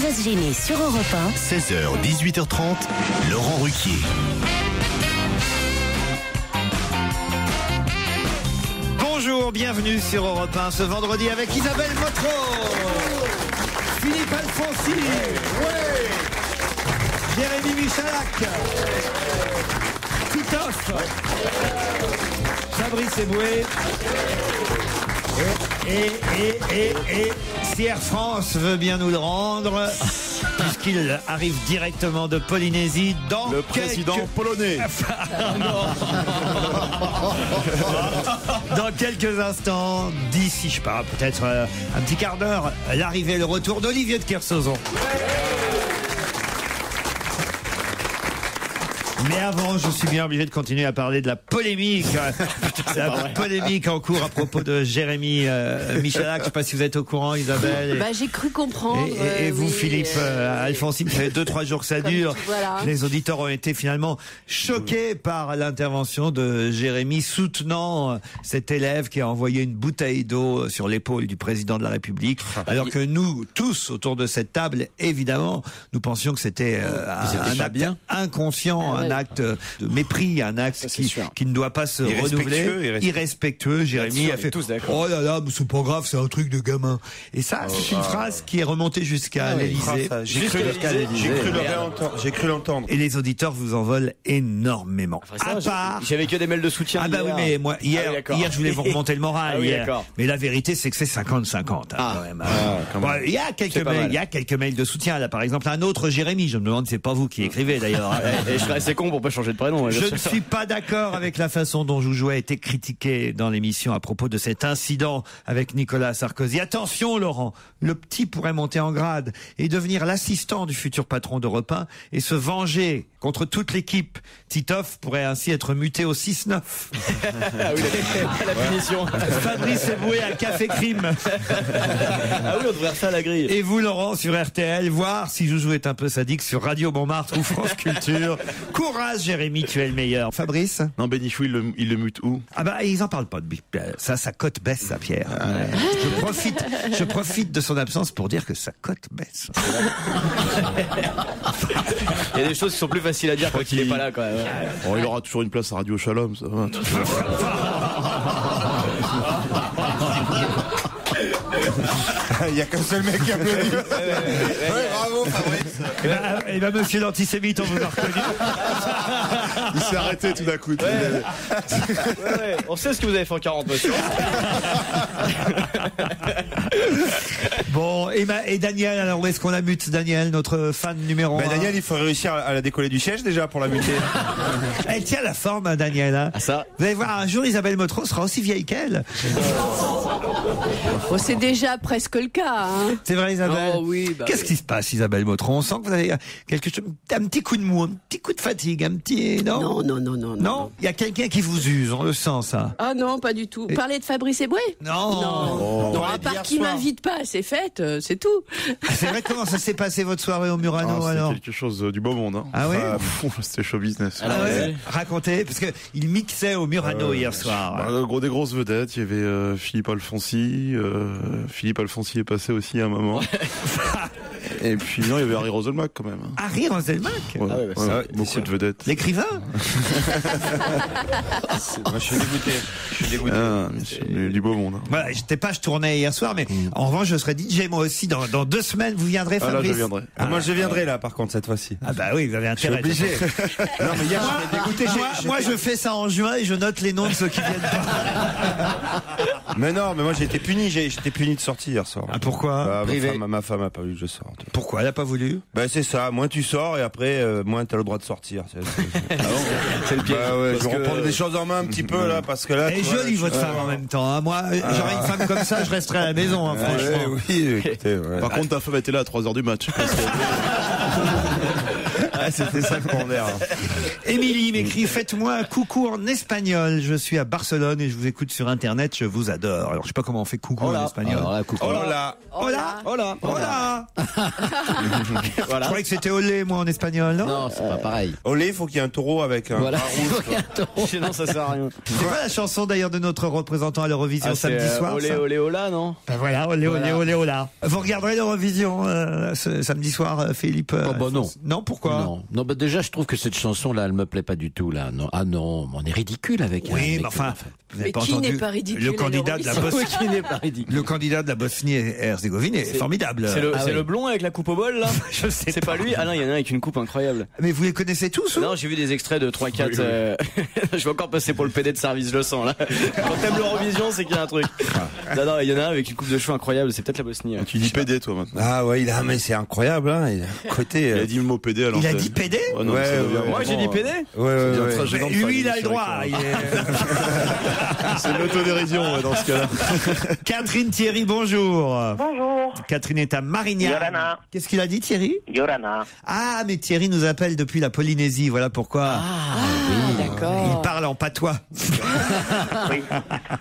pas se gêner sur Europe 1. 16h, 18h30, Laurent Ruquier. Bonjour, bienvenue sur Europe 1 ce vendredi avec Isabelle Motro, Philippe Alfonsi, Jérémy Michalak, Titoff, Fabrice Eboué et si Air France veut bien nous le rendre, puisqu'il arrive directement de Polynésie dans le président polonais. Dans quelques instants, d'ici, je sais pas, peut-être un petit quart d'heure, l'arrivée et le retour d'Olivier de Kersauzon. Mais avant, je suis bien obligé de continuer à parler de la polémique. La polémique en cours à propos de Jérémy Michalak. Je ne sais pas si vous êtes au courant, Isabelle. J'ai cru comprendre. Et vous, oui, Philippe Alfonsine, ça fait 2-3 jours que ça dure. Voilà. Les auditeurs ont été finalement choqués par l'intervention de Jérémy soutenant cet élève qui a envoyé une bouteille d'eau sur l'épaule du président de la République. Alors que nous, tous, autour de cette table, évidemment, nous pensions que c'était un acte inconscient, un acte de mépris, un acte qui ne doit pas se renouveler. Irrespectueux. Jérémy a fait oh là là, mais c'est pas grave, c'est un truc de gamin. Et ça, c'est une phrase qui est remontée jusqu'à l'Élysée. J'ai cru l'entendre. Et les auditeurs vous en veulent énormément. J'avais que des mails de soutien. Ah bah oui, mais moi hier je voulais vous remonter le moral. Mais la vérité, c'est que c'est 50-50. Il y a quelques mails de soutien. Là, par exemple, un autre Jérémy. Je me demande si c'est pas vous qui écrivez d'ailleurs. Et je serais assez con pour pas changer de prénom. Je ne suis pas d'accord avec la façon dont Joujou a été critiqué dans l'émission à propos de cet incident avec Nicolas Sarkozy. Attention, Laurent, le petit pourrait monter en grade et devenir l'assistant du futur patron d'Europe 1 et se venger contre toute l'équipe. Titoff pourrait ainsi être muté au 6-9. Ah oui, la punition. Fabrice Eboué à Café Crime. Ah oui, on devrait refaire la grille. Et vous, Laurent, sur RTL, voir si Joujou est un peu sadique sur Radio Montmartre ou France Culture. Courage, Jérémy, tu es le meilleur. Fabrice? Non, Bénichou, il le mute où? Ah bah, ils en parlent pas de ça, sa cote baisse, ça, Pierre. Je profite de son absence pour dire que sa cote baisse. Il y a des choses qui sont plus faciles à dire quand il est pas là, quand même. Oh, il aura toujours une place à Radio Shalom, ça va. Il n'y a qu'un seul mec qui applaudit. Bravo, Fabrice. Et ben, monsieur l'antisémite, on vous a reconnu. Il s'est arrêté tout d'un coup. On sait ce que vous avez fait en 40, monsieur. Bon, et Daniel, alors où est-ce qu'on la mute, Daniel, notre fan numéro 1? Daniel, il faut réussir à la décoller du siège déjà pour la muter. Elle tient la forme, hein, Daniel. Hein. Ah, ça. Vous allez voir, un jour, Isabelle Motro sera aussi vieille qu'elle. C'est déjà presque le cas. Hein. C'est vrai, Isabelle? Oh, oui, Qu'est-ce qui se passe, Isabelle Motro? On sent que vous avez quelque chose, un petit coup de mou, un petit coup de fatigue, un petit... Non. Non. Il y a quelqu'un qui vous use, on le sent, ça. Ah non, pas du tout. Parler de Fabrice Eboué? Non. Non, à part qu'il m'invite pas à ses fêtes, c'est tout. C'est vrai, comment ça s'est passé votre soirée au Murano, alors? C'était quelque chose du beau monde. Hein. Ah oui? C'était show business. Ah ouais. Racontez, parce que il mixait au Murano hier soir. Des grosses vedettes, il y avait Philippe Alfonsi. Philippe Alfonsi est passé aussi à un moment. Et puis non, il y avait Harry Roselmack quand même. Harry Roselmack? Beaucoup de vedettes. L'écrivain? Moi, je suis dégoûté. Du beau monde. Hein. Voilà, je tournais hier soir, mais en revanche, je serai DJ moi aussi dans 2 semaines. Vous viendrez, Fabrice? Là, je viendrai. Moi, je viendrai là, par contre, cette fois-ci. Ah bah oui, vous avez intérêt. Je suis obligé. Non, mais hier, j'étais dégoûté. Moi, je fais ça en juin et je note les noms de ceux qui viennent pas. Mais non, mais moi, j'ai été puni. J'étais puni de sortir hier soir. Ah, pourquoi? Ma femme a pas voulu que je sorte. Pourquoi? Elle a pas voulu? C'est ça. Moins tu sors et après, moins t'as le droit de sortir. C'est le piège. Je vais reprendre des choses en main un petit peu là, parce que là. Elle est jolie, votre femme, en même temps. Hein. Moi, j'aurais une femme comme ça, je resterais à la maison, hein, franchement. Oui, écoutez, Par contre, ta femme était là à 3h du match. C'était ça le courant d'air. Émilie m'écrit: faites-moi un coucou en espagnol. Je suis à Barcelone et je vous écoute sur Internet. Je vous adore. Alors, je sais pas comment on fait coucou en espagnol. Alors là, coucou. Hola. Hola. Hola. Hola. Voilà. Je croyais que c'était olé, moi, en espagnol, non? Non, c'est pas pareil. Olé, il faut qu'il y ait un taureau avec un. Voilà. Sinon, ça sert à rien. C'est quoi la chanson d'ailleurs de notre représentant à l'Eurovision samedi soir? Olé, ça olé, hola, non? Ben voilà, olé, olé, olé, hola. Vous regarderez l'Eurovision ce samedi soir, Philippe? Oh, bah non. Non, pourquoi? Non, bah déjà, je trouve que cette chanson-là, elle me plaît pas du tout, là. Non. Ah non, on est ridicule avec. Oui, avec mais enfin, vous n'avez Mais pas qui entendu n'est pas ridicule le à candidat de la l'Eurovision Bosnie. Qui n'est pas ridicule. Le candidat de la Bosnie-Herzégovine est formidable. C'est oui. le blond avec la coupe au bol, là? Je sais C'est pas lui? Ah non, il y en a un avec une coupe incroyable. Mais vous les connaissez tous ou? Non, j'ai vu des extraits de 3-4. Je vais encore passer pour le PD de service, je le sens, là. Quand t'aimes l'Eurovision, c'est qu'il y a un truc. Non, il y en a un avec une coupe de cheveux incroyable, c'est peut-être la Bosnie. Tu dis PD, toi, maintenant. Ah ouais, mais c'est incroyable, hein. Il a côté. Il a dit le mot PD à Il l'antenne. a dit PD? Oh non, Ouais, ça devient Moi, j'ai dit vraiment, PD? Ouais. Mais lui, il a le droit. Il est- C'est de l'autodérision dans ce cas-là. Catherine Thierry, bonjour. Bonjour. Catherine est à Marignane. Yorana. Qu'est-ce qu'il a dit, Thierry? Yorana. Ah, mais Thierry nous appelle depuis la Polynésie, voilà pourquoi. D'accord. Il parle en patois. Oui.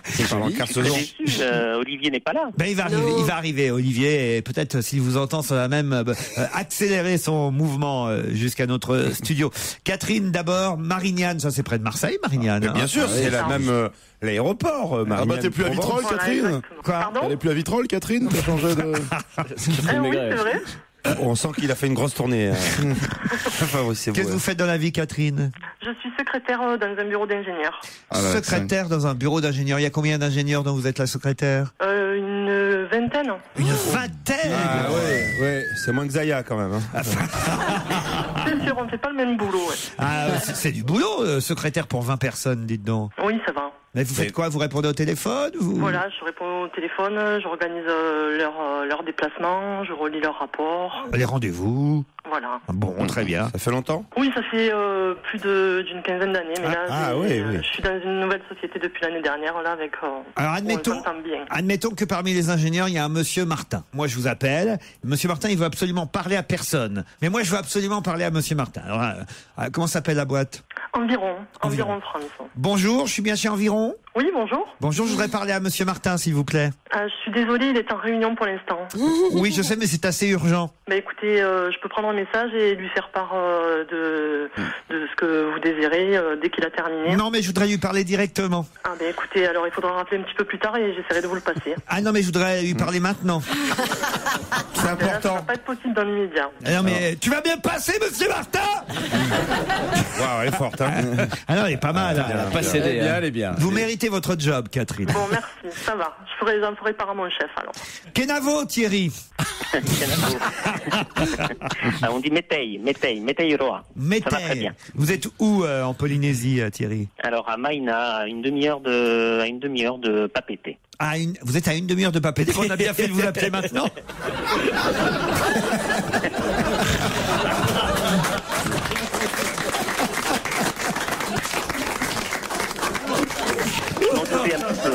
C'est en Très Carsezon. déçu, Olivier n'est pas là. Ben, il va arriver, Olivier, et peut-être s'il vous entend, ça va même accélérer son mouvement jusqu'à notre studio. Catherine, d'abord, Marignane, ça c'est près de Marseille, Marignane. Mais bien sûr, c'est la même l'aéroport. Ah bah t'es plus à Vitrolles, Voilà, Catherine? exactement. Quoi? Pardon? Elle est plus à Vitrolles, Catherine? T'as changé de... Oui, c'est vrai. On sent qu'il a fait une grosse tournée. Enfin, oui, c'est Qu'est-ce que beau. vous faites dans la vie, Catherine? Je suis secrétaire dans un bureau d'ingénieur. Secrétaire dans un bureau d'ingénieur. Il y a combien d'ingénieurs dont vous êtes la secrétaire? Une vingtaine. Une vingtaine. Ah ouais, c'est moins que Zaya quand même. Hein. C'est sûr, on ne fait pas le même boulot. Ouais. Ah, c'est du boulot, secrétaire pour 20 personnes, dites donc. Oui, ça va. Mais vous faites quoi? Vous répondez au téléphone? Voilà, je réponds au téléphone, j'organise leur déplacement, je relis leurs rapports. Les rendez-vous? Voilà. Bon, très bien. Ça fait longtemps? Oui, ça fait plus d'une quinzaine d'années, mais là, oui. je suis dans une nouvelle société depuis l'année dernière, là, avec. Alors on s'entend bien. admettons que parmi les ingénieurs, il y a un monsieur Martin. Moi, je vous appelle. Monsieur Martin, il veut absolument parler à personne. Mais moi, je veux absolument parler à monsieur Martin. Alors, comment s'appelle la boîte? Environ France. Bonjour, je suis bien chez Environ. Oui, bonjour. Bonjour, je voudrais parler à monsieur Martin, s'il vous plaît. Je suis désolée, il est en réunion pour l'instant. Oui, je sais, mais c'est assez urgent. Bah écoutez, je peux prendre un message et lui faire part de ce que vous désirez dès qu'il a terminé. Non, mais je voudrais lui parler directement. Ah bah écoutez, alors il faudra rappeler un petit peu plus tard et j'essaierai de vous le passer. Ah non, mais je voudrais lui parler maintenant. C'est Là, ça va important. pas être possible dans l'immédiat. Non, mais tu vas bien passer, monsieur Martin? Waouh, elle est forte. Hein. Ah non, elle est pas mal. hein. Pas cédé. Elle est bien. Vous méritez votre job, Catherine. Bon, merci, ça va. J'en ferai part à mon chef alors. Kenavo, Thierry. On dit Méteille Roa. Ça va très bien. Vous êtes où en Polynésie, Thierry? Alors à Maïna, à une demi-heure de Papeete. Vous êtes à une demi-heure de Papeete. On a bien fait de vous appeler maintenant. On va goûter un petit peu.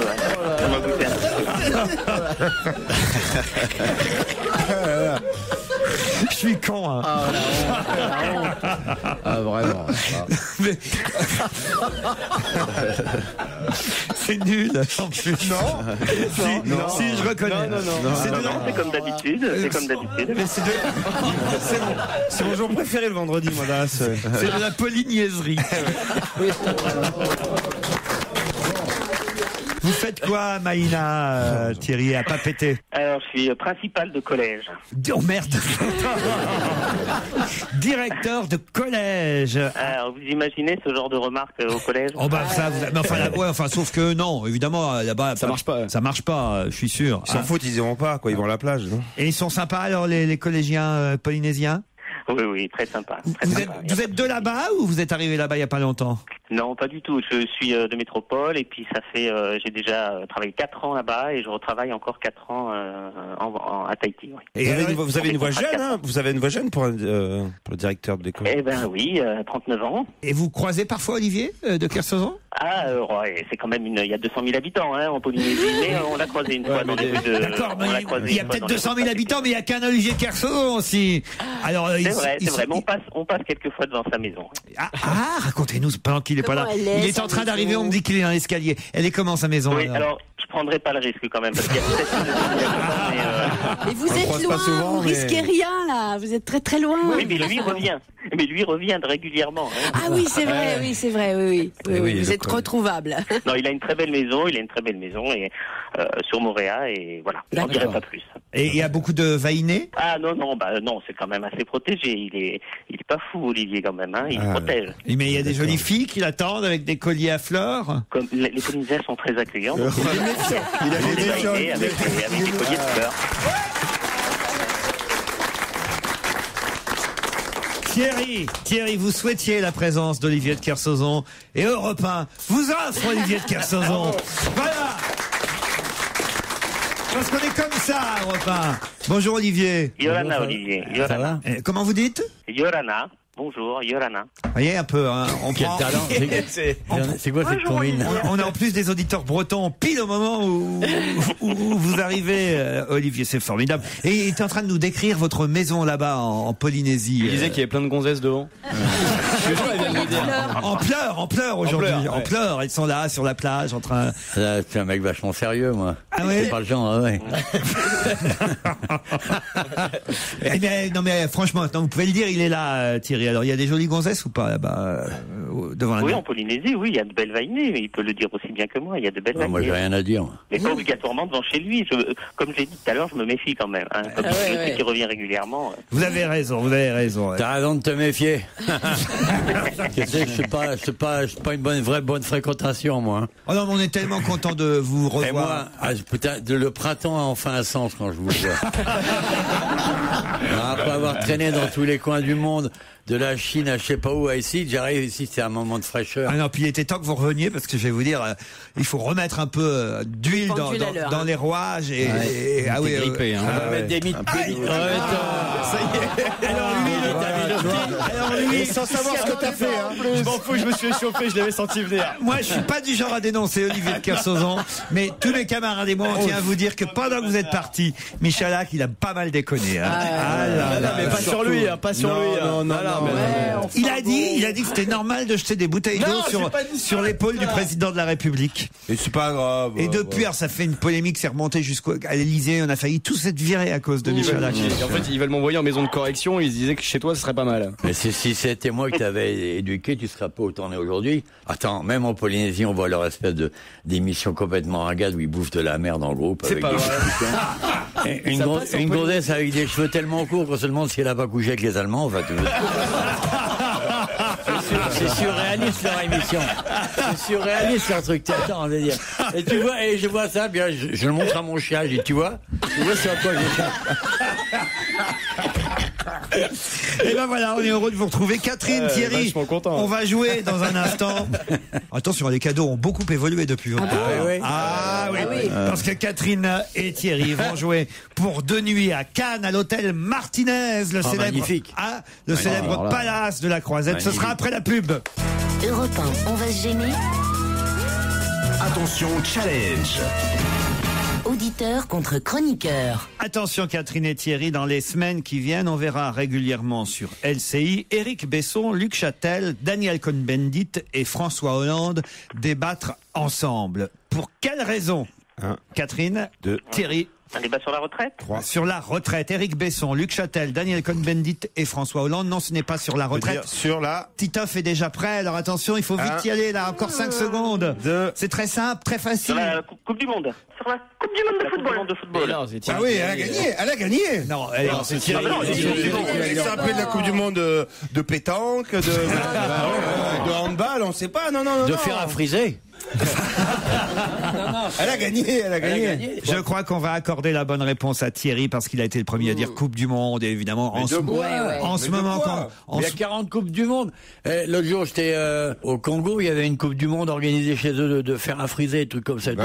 On va goûter un petit peu. Je suis con, hein. Ah, vraiment. Mais... C'est nul, en plus. Non. Si, je reconnais. Non, c'est comme d'habitude. Mais C'est mon jour préféré le vendredi, moi. Là, c'est de la polyniaiserie. Vous faites quoi, Maïna, Thierry, à Papeete? Alors, je suis principal de collège. Oh merde. Directeur de collège. Alors, vous imaginez ce genre de remarques au collège? Oh bah ça, mais enfin, sauf que non, évidemment, là-bas, Ça marche pas. Ça marche pas, je suis sûr. Ils s'en foutent, ils iront pas, quoi. Ils vont à la plage, non? Et ils sont sympas alors les collégiens polynésiens? Oui, très sympa. Vous êtes de là-bas ou vous êtes arrivé là-bas il y a pas longtemps? Non, pas du tout. Je suis de métropole et puis ça fait, j'ai déjà travaillé 4 ans là-bas et je retravaille encore 4 ans à Tahiti. Oui. Et Vous avez une voix jeune, hein? Vous avez une voix jeune pour le directeur de l'école? Eh ben oui, 39 ans. Et vous croisez parfois Olivier de Kersozon? Ouais, c'est quand même il y a 200 000 habitants en Polynésie, mais on l'a croisé une fois dans les rues de... D'accord, mais il y a peut-être 200 000 habitants, mais il n'y a qu'un Olivier Kersauzon aussi. Alors, c'est vrai, mais on passe quelques fois devant sa maison. Racontez-nous, pendant qu'il n'est pas là. Il est en train d'arriver, on me dit qu'il est dans l'escalier. Elle est comment sa maison? Oui, alors je prendrai pas le risque quand même, parce qu'il y a peut-être... Mais vous êtes loin, vous risquez rien là, vous êtes très très loin. Oui, mais lui revient. Mais lui revient régulièrement. Ah oui, c'est vrai, oui. Vous êtes retrouvable. Non, il a une très belle maison, et sur Moorea, et voilà. J'en dirai pas plus. Et il y a beaucoup de vaïnés? Ah non, c'est quand même assez protégé. Il est pas fou, Olivier, quand même, il protège. Mais il y a des jolies filles qui l'attendent avec des colliers à fleurs. Comme les Polynésiens sont très accueillants. Donc Il a des vaïnés avec des colliers de fleurs. Thierry, vous souhaitiez la présence d'Olivier de Kersauzon et Europe 1 vous offre Olivier de Kersauzon. Voilà. Parce qu'on est comme ça, Europe 1. Bonjour Olivier. Yorana, Olivier. Yorana. Comment vous dites? Yorana. Bonjour, Yorana. Vous voyez un peu, on prend... C'est quoi cette combine? On a en plus des auditeurs bretons pile au moment où vous arrivez, Olivier, c'est formidable. Et il est en train de nous décrire votre maison là-bas en Polynésie. Il disait qu'il y avait plein de gonzesses devant. En pleurs aujourd'hui. En pleurs, elles sont là sur la plage en train... C'est un mec vachement sérieux, moi. Ah oui? C'est pas le genre, ouais. Non mais franchement, vous pouvez le dire, il est là, Thierry. Alors il y a des jolies gonzesses ou pas là-bas devant la mer? Oui, en Polynésie, oui, il y a de belles vaïnées. Il peut le dire aussi bien que moi. Il y a de belles vaïnées. Moi, j'ai rien à dire. Mais pas obligatoirement devant chez lui. Comme j'ai dit tout à l'heure, je me méfie quand même. Comme je sais qu'il revient régulièrement. Vous avez raison. T'as raison de te méfier. Tu sais que je suis pas une bonne fréquentation, moi. Oh non, mais on est tellement content de vous revoir. Et moi, le printemps a enfin un sens quand je vous vois. Après avoir traîné dans tous les coins du monde, de la Chine à je sais pas où à ici, j'arrive ici, c'est un moment de fraîcheur. Ah non, puis il était temps que vous reveniez parce que je vais vous dire, il faut remettre un peu d'huile dans les rouages et on va mettre des mythes. Ça y est. Alors lui, sans savoir ce que t'as fait, Je m'en fous, je me suis échauffé, je l'avais senti venir. Moi, je suis pas du genre à dénoncer Olivier de Kersauzon, mais tous mes camarades et moi, on tient à vous dire que pendant que vous êtes partis, Michalak, il a pas mal déconné. Mais pas sur lui, pas sur lui. Il a dit que c'était normal de jeter des bouteilles d'eau sur l'épaule du président de la République. Et c'est pas grave. Et depuis, ça fait une polémique, c'est remonté jusqu'à l'Élysée. On a failli tous être virés à cause de Michalak. En fait, ils veulent m'envoyer en maison de correction. Ils se disaient que chez toi, ce serait pas mal. Mais si c'était moi qui t'avais éduqué, tu serais pas où t'en es aujourd'hui. Attends, même en Polynésie, on voit leur espèce d'émission complètement ringade où ils bouffent de la merde en groupe. C'est pas vrai. Une gonzesse avec des cheveux tellement courts qu'on se demande si elle a pas couché avec les Allemands. Enfin, c'est surréaliste leur émission. C'est surréaliste leur truc. Attends, on va dire. Et tu vois, et je vois ça, bien, je le montre à mon chien. Je dis, tu vois c'est à quoi je chien. Et ben voilà, on est heureux de vous retrouver. Catherine, Thierry, on va jouer dans un instant. Attention, les cadeaux ont beaucoup évolué depuis votre oui. Parce que Catherine et Thierry vont jouer pour 2 nuits à Cannes, à l'hôtel Martinez, le célèbre palace de la Croisette. Ce sera après la pub. Europe 1, on va se gêner. Attention, challenge. Auditeur contre chroniqueur. Attention Catherine et Thierry, dans les semaines qui viennent, on verra régulièrement sur LCI Éric Besson, Luc Châtel, Daniel Cohn-Bendit et François Hollande débattre ensemble. Pour quelle raison? Catherine, Thierry. Un débat sur la retraite? Sur la retraite. Éric Besson, Luc Châtel, Daniel Cohn-Bendit et François Hollande. Non, ce n'est pas sur la retraite. Sur la... Titoff est déjà prêt, alors attention, il faut vite y aller là, encore 5 secondes. C'est très simple, très facile. Sur la Coupe du Monde. Sur la Coupe du Monde de football. Non, ah oui, elle a gagné. Non, c'est Thierry. C'est après la Coupe du Monde de pétanque, de handball, on sait pas. Non. De fer à friser. Elle a gagné. Je crois qu'on va accorder la bonne réponse à Thierry parce qu'il a été le premier à dire Coupe du Monde, et évidemment, en ce moment, il y a 40 Coupes du Monde. L'autre jour, j'étais au Congo, il y avait une Coupe du Monde organisée chez eux de fer à friser, des trucs comme ça. Non,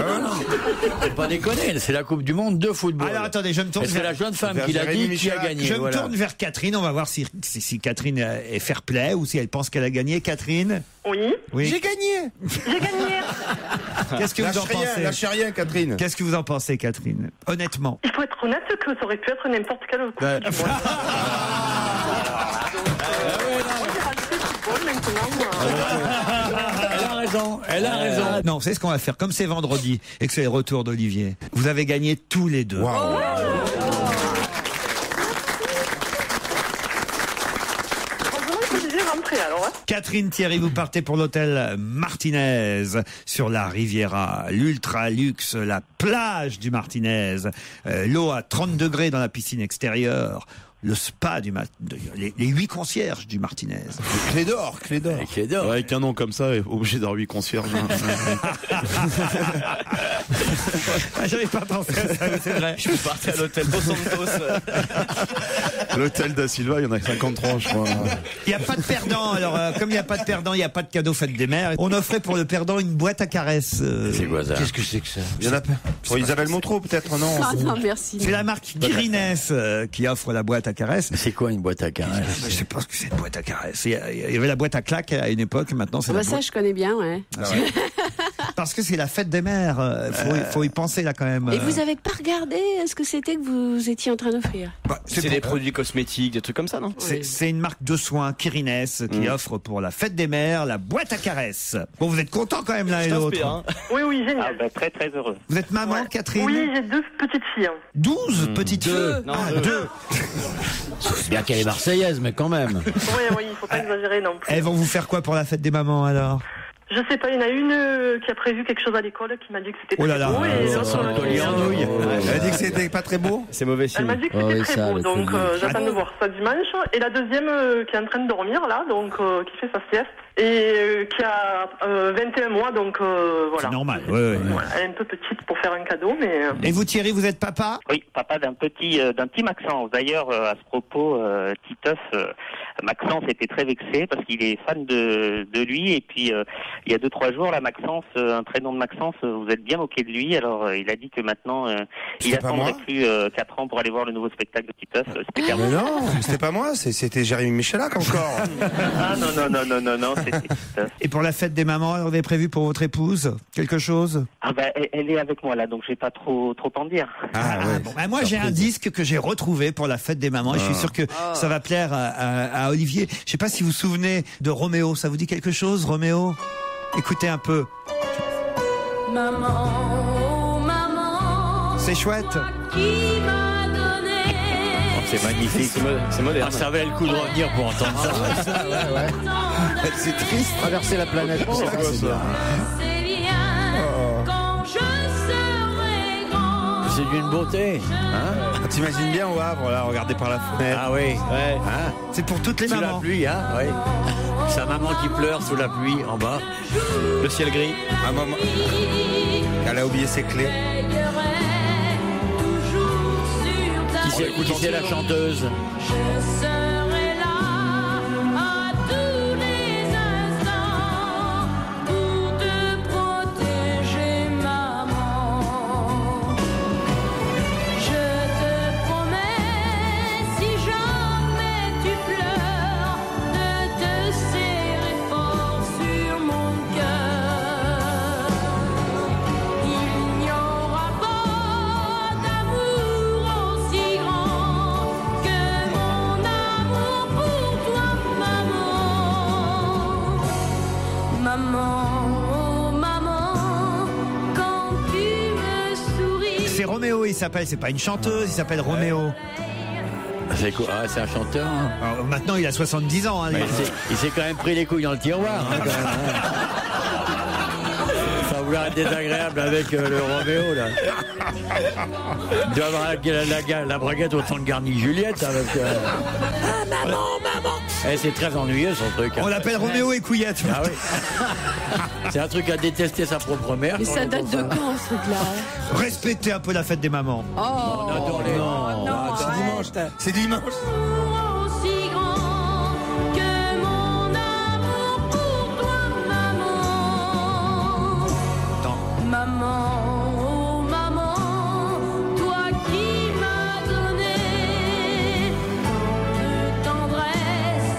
c'est pas déconner, c'est la Coupe du Monde de football. Alors attendez, je me tourne. C'est la jeune femme qui l'a dit, qui a gagné. Je me tourne vers Catherine, on va voir si Catherine est fair play ou si elle pense qu'elle a gagné. Catherine? Oui. J'ai gagné. Qu'est-ce que vous en pensez? Lâchez rien, Catherine. Qu'est-ce que vous en pensez, Catherine? Honnêtement. Il faut être honnête que ça aurait pu être n'importe quelle coupe du monde. Elle a raison. Non, c'est ce qu'on va faire. Comme c'est vendredi et que c'est le retour d'Olivier, vous avez gagné tous les deux. Catherine, Thierry, vous partez pour l'hôtel Martinez sur la Riviera, l'ultra luxe, la plage du Martinez, l'eau à 30 degrés dans la piscine extérieure, le spa les 8 concierges du Martinez. Clé d'or. Ouais, avec un nom comme ça, obligé d'avoir 8 concierges. J'avais pas pensé à ça, c'est vrai. Je peux partir à l'hôtel Dos Santos. L'hôtel da Silva, il y en a 53, je crois. Il n'y a pas de perdant. Alors, comme il n'y a pas de perdant, il n'y a pas de cadeau fête des mères. On offrait pour le perdant une boîte à caresses. C'est quoi ça? Qu'est-ce que c'est que ça? Il y en a pas. Pour Isabelle Montreux, peut-être, non? Ah non, merci. C'est la marque Guinness qui offre la boîte à caresses. C'est quoi une boîte à caresses? Je sais pas ce que c'est une boîte à caresses. Il y avait la boîte à claques à une époque, maintenant c'est ça, je connais bien, ouais. Parce que c'est la fête des mères. Faut y penser là quand même. Et vous avez pas regardé ce que c'était que vous étiez en train d'offrir? C'est des produits cosmétiques, des trucs comme ça, non? C'est une marque de soins, Guinness, qui offre pour la fête des mères la boîte à caresses. Bon, vous êtes contents quand même l'un et l'autre. Hein. Oui, génial. Très très heureux. Vous êtes maman, Catherine? Oui, j'ai 2 petites filles. 12 petites filles? Non, 2. C'est bien qu'elle est marseillaise, mais quand même. Oui, il faut pas exagérer non plus. Elles vont vous faire quoi pour la fête des mamans alors? Je sais pas, il y en a une qui a prévu quelque chose à l'école qui m'a dit que c'était très beau. Et ça sent le collier en nouille. Elle a dit que c'était pas très beau. C'est mauvais signe. Elle m'a dit que c'était très beau, donc j'attends de voir ça dimanche. Et la deuxième qui est en train de dormir là, donc qui fait sa sieste. Et qui a 21 mois, donc voilà. C'est normal, ouais. Elle est un peu petite pour faire un cadeau, mais... Et vous Thierry, vous êtes papa? Oui, papa d'un petit Maxence. D'ailleurs, à ce propos, Titeuf, Maxence était très vexé parce qu'il est fan de lui. Et puis, il y a 2-3 jours, là, Maxence, un prénom de Maxence, vous êtes bien moqué de lui. Alors, il a dit que maintenant, il attendrait plus 4 ans pour aller voir le nouveau spectacle de Titeuf. C'était Mais non, c'était pas moi, c'était Jérémy Michalak encore. Ah non. Et pour la fête des mamans, vous avez prévu pour votre épouse quelque chose? Ah bah elle est avec moi là, donc je vais pas trop en dire. Bon, moi j'ai un disque que j'ai retrouvé pour la fête des mamans et je suis sûr que ça va plaire à Olivier. Je sais pas si vous vous souvenez de Roméo, ça vous dit quelque chose, Roméo? Écoutez un peu. Maman, c'est chouette. C'est magnifique. C'est moderne. Ça valait le coup de revenir pour entendre ça. C'est triste. Traverser la planète. C'est bien quand je serai grand. C'est d'une beauté. T'imagines bien au Havre, là, regarder par la fenêtre. Ah oui. Ouais. C'est pour toutes les sous mamans. La pluie, oui. Sa maman qui pleure sous la pluie en bas. Le ciel gris. Ah, maman. Elle a oublié ses clés. Qui c'est la chanteuse? Je serai là à tous les instants pour te protéger, maman. Je te promets, si jamais tu pleures, de te serrer fort sur mon cœur. Il n'y aura pas d'amour aussi grand que mon amour pour toi, maman. Maman, oh maman, quand tu me souris. C'est Roméo, il s'appelle, c'est pas une chanteuse, il s'appelle Roméo. C'est quoi? Ah, c'est un chanteur. Alors, maintenant il a 70 ans. Il s'est quand même pris les couilles dans le tiroir. Enfin, vouloir être désagréable avec le Roméo, là. Il doit avoir la braguette autant de garni Juliette. Avec, Ah, maman. C'est très ennuyeux, son truc. On l'appelle Roméo et Couillette. Ah oui. C'est un truc à détester sa propre mère. Mais ça date de quand, ce truc-là? Respectez un peu la fête des mamans. Oh, on adore les... non, c'est dimanche, c'est dimanche. Aussi grand que mon amour pour toi, maman. Maman, oh maman, toi qui m'as donné tant de tendresse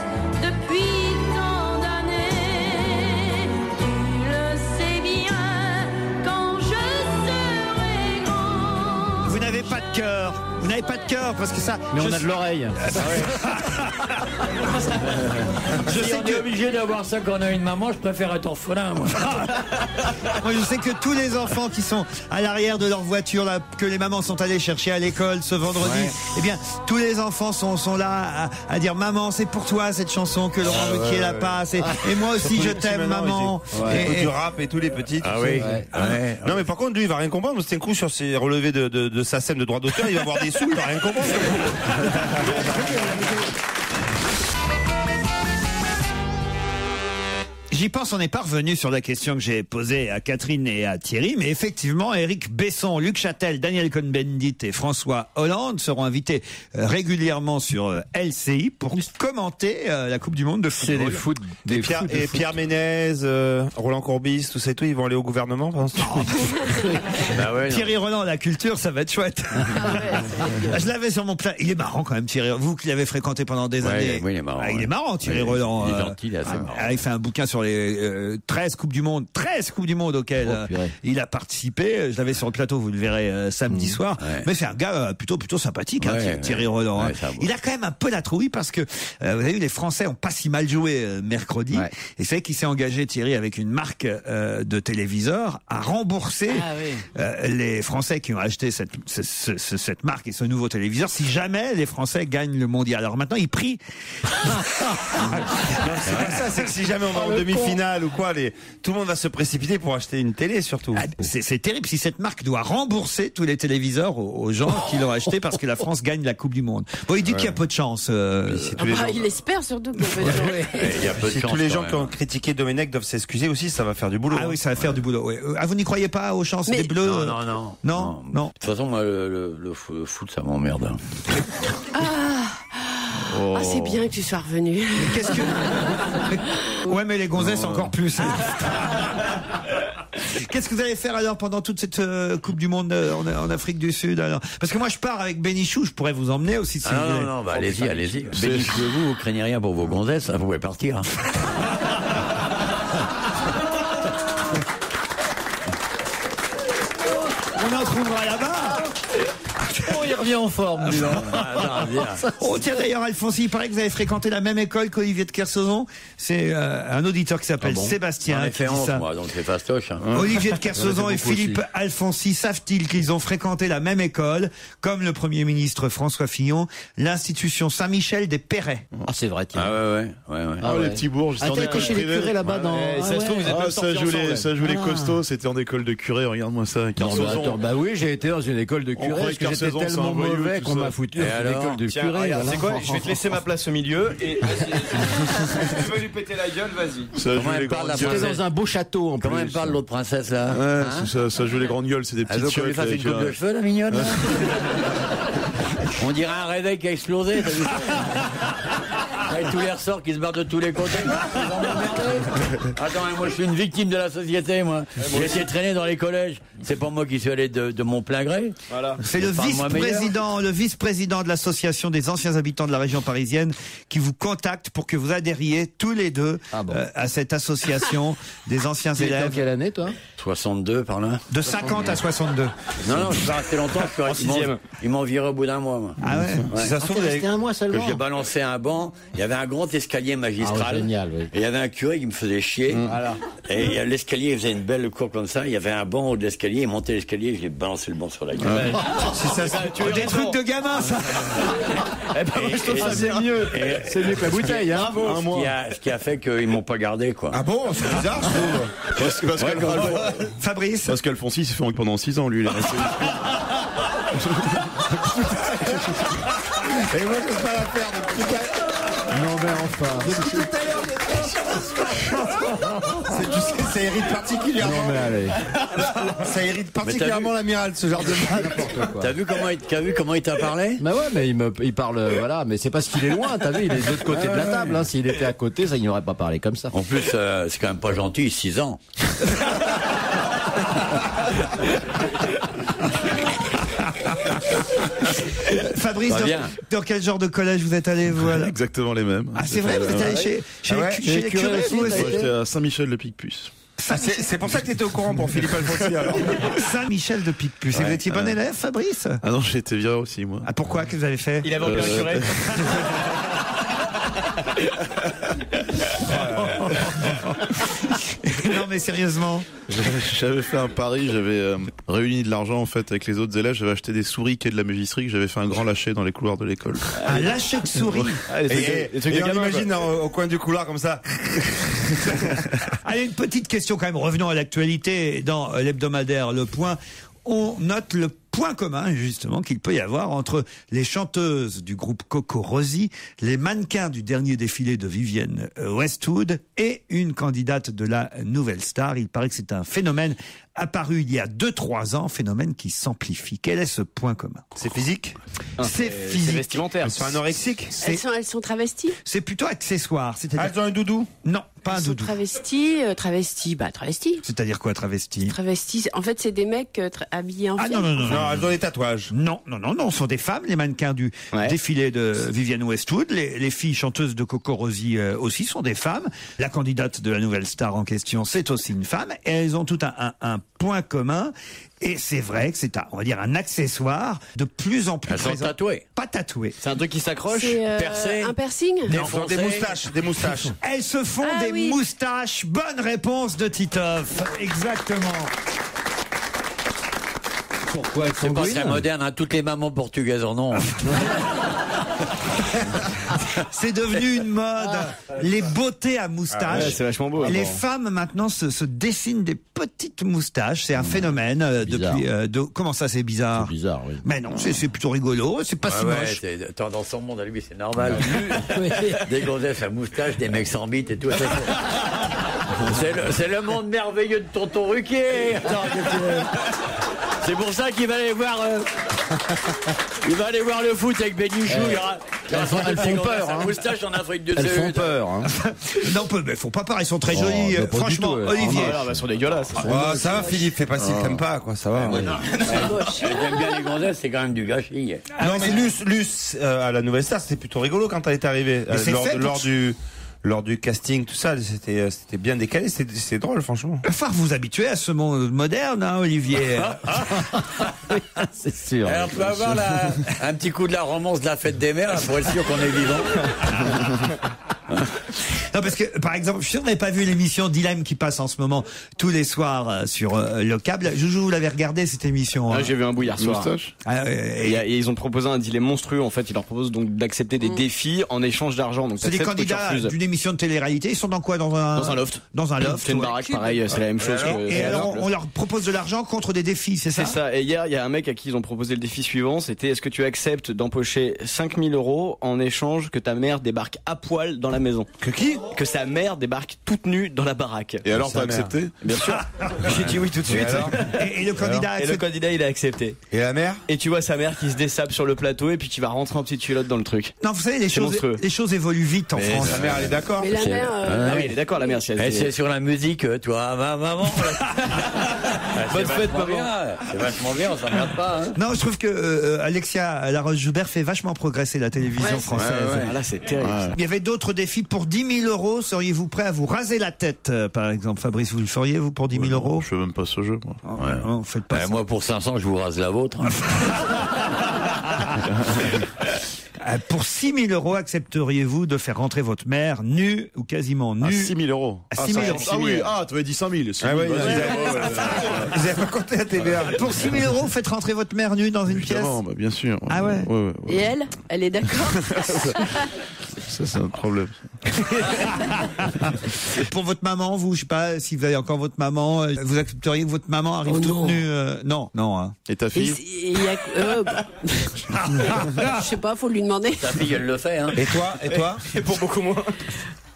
depuis tant d'années. Tu le sais bien quand je serai grand. Vous n'avez pas de cœur. Vous n'avez pas de cœur parce que ça. Mais on a de l'oreille. Je sais qu'on est obligé d'avoir ça quand on a une maman, je préfère être orphelin, moi. Moi, je sais que tous les enfants qui sont à l'arrière de leur voiture, là, que les mamans sont allées chercher à l'école ce vendredi, eh bien, tous les enfants sont là à dire maman, c'est pour toi cette chanson que Laurent Ruquier la passe. Et moi aussi, je t'aime, maman. Et du rap et tous les petits. Ah oui. Non, mais par contre, lui, il va rien comprendre. Parce que c'est un coup sur ses relevés de sa scène de droit d'auteur, il va avoir des sous, il va rien comprendre. J'y pense, on n'est pas revenu sur la question que j'ai posée à Catherine et à Thierry, mais effectivement, Éric Besson, Luc Châtel, Daniel Cohn-Bendit et François Hollande seront invités régulièrement sur LCI pour commenter la Coupe du Monde de football. Et Pierre Ménez, Roland Courbis, tout ça et tout, ils vont aller au gouvernement, pense Bah ouais, Thierry Roland, la culture, ça va être chouette. Je l'avais sur mon plat. Il est marrant quand même, Thierry. Vous qui l'avez fréquenté pendant des années. Oui, il est marrant. Il est marrant, Thierry Roland. Il est gentil, il est assez marrant. Il fait un bouquin sur les 13 Coupes du Monde auxquelles il a participé. Je l'avais sur le plateau, vous le verrez samedi soir. Ouais. Mais c'est un gars plutôt sympathique, Thierry Roland. Ouais, il a quand même un peu la trouille parce que vous avez vu, les Français ont pas si mal joué mercredi. Ouais. Et c'est vrai qu'il s'est engagé, Thierry, avec une marque de téléviseurs à rembourser les Français qui ont acheté cette marque et ce nouveau téléviseur si jamais les Français gagnent le mondial. Alors maintenant, il prie. C'est pas ça, c'est que si jamais on va en demi-finale ou quoi, tout le monde va se précipiter pour acheter une télé surtout. C'est terrible si cette marque doit rembourser tous les téléviseurs aux gens qui l'ont acheté parce que la France gagne la Coupe du Monde. Bon, il dit qu'il y a peu de chance. Il espère surtout qu'il y a peu de chance. Il y a peu de chance. Tous les gens qui ont critiqué Domenech doivent s'excuser aussi, ça va faire du boulot. Ah oui, ça va faire du boulot. Ouais. Ah, vous n'y croyez pas aux chances des Bleus? Non. De toute façon, moi, le foot, ça m'emmerde. Ah, c'est bien que tu sois revenu. Qu'est-ce que... Ouais, mais les gonzesses encore plus. Qu'est-ce que vous allez faire alors pendant toute cette Coupe du Monde en Afrique du Sud alors? Parce que moi je pars avec Bénichou, je pourrais vous emmener aussi si vous voulez. Non, allez-y. Bénichou, vous craignez rien pour vos gonzesses, vous pouvez partir. On en trouvera là-bas. Il revient en forme, lui. Oh, tiens, d'ailleurs, Alphonse, il paraît que vous avez fréquenté la même école qu'Olivier de Kersauzon. C'est un auditeur qui s'appelle Sébastien. J'en ai fait 11, moi, donc c'est fastoche. Hein. Olivier de Kersauzon et Philippe Alfonsi savent-ils qu'ils ont fréquenté la même école, comme le Premier ministre François Fillon, l'institution Saint-Michel des Perrets? Ah, c'est vrai, tiens. Ouais. Les petits bourgs, j'étais en école chez les curés là-bas dans... Ça se trouve, vous êtes même sortis ensemble. Ça joue les costauds, c'était en école de curé, regarde-moi ça. Bah oui, j'ai été dans une école de curé, parce que j'étais tellement mauvais qu'on m'a foutu dans une école de curé. C'est quoi? Je vais te laisser ma place au milieu et vas-y. Si tu veux lui péter la gueule, vas-y. Comment elle parle, c'était dans un beau château en plus. Comment elle parle, l'autre princesse là? Ouais, ça joue les grandes gueules, c'est des petites chiottes. Elle veut qu'on lui fasse une coupe de cheveux, la mignonne. On dirait un réveil qui a explosé, t'as vu ça? Avec tous les ressorts qui se barrent de tous les côtés. Attends, moi je suis une victime de la société, moi. J'ai été traîné dans les collèges. C'est pas moi qui suis allé de mon plein gré. Voilà. C'est le vice-président de l'association des anciens habitants de la région parisienne qui vous contacte pour que vous adhériez tous les deux à cette association des anciens élèves. Dans quelle année, toi? 62 par là. De 50 à 62. Non, je suis pas resté longtemps. Ils m'ont viré au bout d'un mois. Moi. Ah ouais. Ça se trouve, resté un mois seulement. Que j'ai balancé un banc y avait un grand escalier magistral. Ah, génial, oui. Et il y avait un curé qui me faisait chier. Voilà. Et l'escalier faisait une belle cour comme ça. Il y avait un banc au haut de l'escalier. Il montait l'escalier, je lui ai balancé le banc sur la gueule. Des trucs de gamin, ça. Eh ben, moi, je trouve ça c'est mieux. C'est mieux que la bouteille, hein. Ce qui a fait qu'ils m'ont pas gardé, quoi. Ah bon, c'est bizarre, je trouve. Fabrice. Parce qu'Alfonsi s'est fait enlever pendant 6 ans, lui. Il est resté... Et moi, je sais pas la faire depuis tout à l'heure. Non, mais enfin. Depuis tout à l'heure, tu sais, ça irrite particulièrement. Non, mais allez. Ça irrite particulièrement l'amiral, ce genre de N'importe quoi. T'as vu comment il t'a parlé? Bah ouais, mais il parle, voilà, mais c'est parce qu'il est loin, t'as vu, il est de l'autre côté de la table, hein. S'il était à côté, ça, il n'aurait pas parlé comme ça. En plus, c'est quand même pas gentil, 6 ans. Fabrice, dans quel genre de collège vous êtes allé, vous? Exactement les mêmes. Ah, c'est vrai, vous êtes allé chez les curés, vous aussi? J'étais à Saint-Michel-de-Picpus. C'est pour ça que t'étais au courant pour Philippe Alfonsi, alors. Saint-Michel de Picpus. Et vous étiez bon élève, Fabrice? Ah non, j'ai été viré aussi, moi. Ah, pourquoi? Qu'est-ce que vous avez fait? Il avait empiré le curé. Non, mais sérieusement. J'avais fait un pari, j'avais réuni de l'argent en fait avec les autres élèves, j'avais acheté des souris et de la mégisserie, j'avais fait un grand lâcher dans les couloirs de l'école. Un lâcher de souris? Et on imagine au coin du couloir comme ça. Allez, une petite question quand même, revenons à l'actualité dans l'hebdomadaire Le Point. On note le point commun, justement, qu'il peut y avoir entre les chanteuses du groupe Coco Rosie, les mannequins du dernier défilé de Vivienne Westwood et une candidate de la Nouvelle Star. Il paraît que c'est un phénomène apparu il y a 2-3 ans, phénomène qui s'amplifie. Quel est ce point commun? C'est physique? C'est physique. C'est vestimentaire. Elles sont anorexiques? Elles sont travesties? C'est plutôt accessoire. Ah, elles ont un doudou? Non, pas un Elles sont doudou. travesties. C'est-à-dire quoi, travesti? Travestis, en fait, c'est des mecs habillés en fille. Non, elles ont des tatouages. Non, ce sont des femmes, les mannequins du défilé de Vivienne Westwood. Les filles chanteuses de Coco Rosie aussi sont des femmes. La candidate de la Nouvelle Star en question, c'est aussi une femme. Et elles ont tout un point commun. Et c'est vrai que c'est on va dire un accessoire de plus en plus présent. Elles sont tatouées. Pas tatouées. C'est un truc qui s'accroche. C'est un piercing? Non, des moustaches. Elles se font des moustaches. Bonne réponse de Titoff. Exactement. Pourquoi elles C'est sont pas green? très moderne, hein. Toutes les mamans portugaises en ont. C'est devenu une mode. Les beautés à moustache. Ouais, c'est vachement beau. Les femmes maintenant se dessinent des petites moustaches. C'est un phénomène depuis. Comment ça, c'est bizarre? C'est bizarre, oui. Mais non, c'est plutôt rigolo. C'est pas si moche. Dans son monde à lui, c'est normal. Des gonzesses à moustache, des mecs sans bite et tout. C'est le monde merveilleux de Tonton Ruquier. C'est pour ça qu'il va aller voir. Il va aller voir le foot avec Bénichou. Elles font peur. Hein. Moustache en Afrique du Elles Sud. font peur. Hein. Non, mais faut pas peur. Ils sont très jolis. bah, pas Franchement, du tout, Olivier. Elles sont dégueulasses. Ça va, Philippe, fais pas si t'aimes pas, quoi. Ça va. Ouais. J'aime bien les gonzesses, c'est quand même du gâchis. Non, mais Luce, à la Nouvelle Star, c'était plutôt rigolo quand elle est arrivée. Lors du casting, tout ça, c'était bien décalé, c'est drôle, franchement. Il va falloir vous habituer à ce monde moderne, hein, Olivier. C'est sûr. Alors, on peut avoir un petit coup de la romance de la fête des mères, pour être sûr qu'on est vivant. Non, parce que, par exemple, je suis sûr que vous n'avez pas vu l'émission Dilemme qui passe en ce moment tous les soirs sur le câble. Joujou, vous l'avez regardé, cette émission? J'ai vu un bout hier soir. Et ils ont proposé un dilemme monstrueux, en fait. Ils leur proposent donc d'accepter des défis en échange d'argent. Donc, c'est des candidats d'une émission de télé-réalité. Ils sont dans quoi? Dans un loft. Dans un loft. C'est une baraque, pareil, c'est la même chose. Et alors, on leur propose de l'argent contre des défis, c'est ça? C'est ça. Et hier, il y a un mec à qui ils ont proposé le défi suivant. C'était: est-ce que tu acceptes d'empocher 5 000 € en échange que ta mère débarque à poil dans la maison? Que qui? Que sa mère débarque toute nue dans la baraque. Et alors, t'as accepté? Bien sûr. J'ai dit oui tout de suite. Et le candidat? Et le candidat, il a accepté. Et la mère? Et tu vois sa mère qui se dessape sur le plateau et puis qui va rentrer en petite culotte dans le truc. Non, vous savez, les choses évoluent vite en France. Sa mère, elle est d'accord. Mais la mère. Ah oui, elle est d'accord, la mère. C'est sur la musique, toi, maman. Bonne fête, maman. C'est vachement bien, on s'emmerde pas. Hein. Non, je trouve que Alexia Laroche-Joubert fait vachement progresser la télévision française. Là, c'est terrible. Il y avait d'autres défis. Pour 10 000 €, seriez-vous prêt à vous raser la tête, par exemple? Fabrice, vous le feriez, vous, pour 10 000 €? Je fais même pas ce jeu, moi. Non, faites pas ça. Moi, pour 500, je vous rase la vôtre. Pour 6 000 euros, accepteriez-vous de faire rentrer votre mère nue ou quasiment nue? 6 000 euros. À 6 000 euros. Ah oui, tu avais dit 5 000. Ah oui, vous avez pas compté la TVA. Pour 6 000 euros, vous faites rentrer votre mère nue dans une pièce? Évidemment, bah, bien sûr. Ah ouais. Et elle est d'accord? Ça, c'est un problème. Pour votre maman, vous, je sais pas si vous avez encore votre maman, vous accepteriez que votre maman arrive toute nue? Non, non. Hein. Et ta fille? Je sais pas, faut lui demander. Ta fille, elle le fait, hein. Et toi? Et pour beaucoup moins.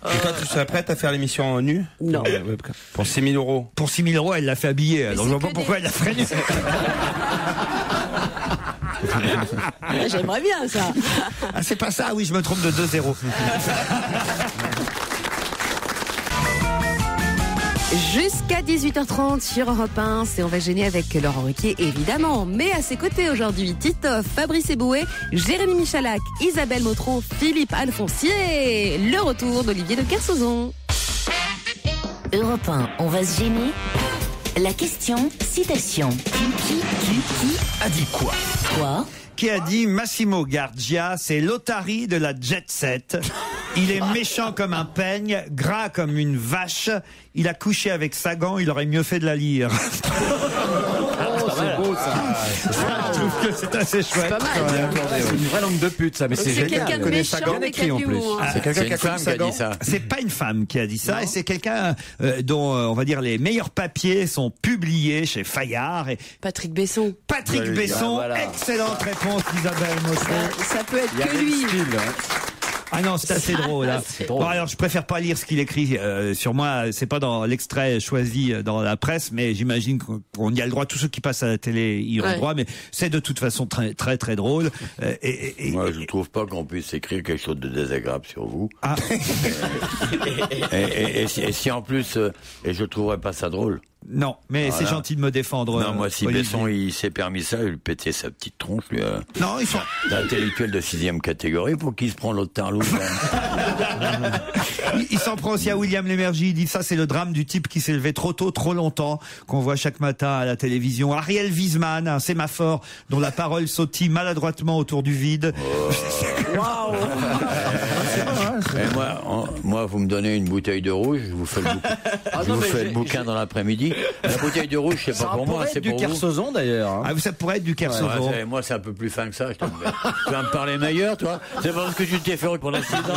Et toi, tu serais prête à faire l'émission nue? Non. Pour 6 000 euros. Pour 6 000 euros, elle l'a fait habiller. Alors je vois pas pourquoi elle l'a ferait nue. J'aimerais bien ça. Ah, c'est pas ça, oui, je me trompe de 2-0. Jusqu'à 18h30 sur Europe 1, c'est On va gêner avec Laurent Ruquier, évidemment. Mais à ses côtés aujourd'hui, Titoff, Fabrice Eboué, Jérémy Michalak, Isabelle Motro, Philippe Alfonsier. Le retour d'Olivier de Kersauzon. Europe 1, on va se gêner. La question, citation. Qui A dit quoi? Quoi? Qui a dit Massimo Gardia, c'est l'Otari de la jet set. Il est méchant comme un peigne, gras comme une vache. Il a couché avec Sagan, il aurait mieux fait de la lire. Oh, c'est beau ça. Je trouve que c'est assez chouette. C'est pas mal. C'est une vraie langue de pute ça, mais c'est C'est génial. quelqu'un de méchant mais qui a du humour. C'est quelqu'un qui a femme qui a dit ça. C'est pas une femme qui a dit ça, et c'est quelqu'un dont, on va dire, les meilleurs papiers sont publiés chez Fayard. Et Patrick Besson. Patrick Besson, voilà. excellente réponse Isabelle Motro. Ça peut être que lui. Ah non, c'est assez drôle. Hein. Bon, alors, je préfère pas lire ce qu'il écrit sur moi. C'est pas dans l'extrait choisi dans la presse, mais j'imagine qu'on y a le droit. Tous ceux qui passent à la télé y ont le droit, mais c'est de toute façon très très très drôle. Moi, je trouve pas qu'on puisse écrire quelque chose de désagréable sur vous. Ah. et si en plus, et je trouverais pas ça drôle. Non, mais Voilà. c'est gentil de me défendre. Non, moi, si Olivier. Besson, il s'est permis ça, il lui pétait sa petite tronche, lui. Non, ils sont. L'intellectuel de 6e catégorie, pour qui se prend l'autre tarlouse. Il s'en prend aussi à William Lémergie. Il dit ça, c'est le drame du type qui s'est levé trop tôt, trop longtemps, qu'on voit chaque matin à la télévision. Ariel Wiesman, un sémaphore dont la parole sautille maladroitement autour du vide. Waouh. Et moi, vous me donnez une bouteille de rouge, je vous fais le bouquin dans l'après-midi. La bouteille de rouge, c'est pas pour moi, c'est pour du Kersauzon d'ailleurs. Hein. Ah, ça pourrait être du Kersauzon. Ouais, moi, c'est un peu plus fin que ça. Tu vas me parler meilleur, toi? C'est parce que tu t'es fait pour l'accident.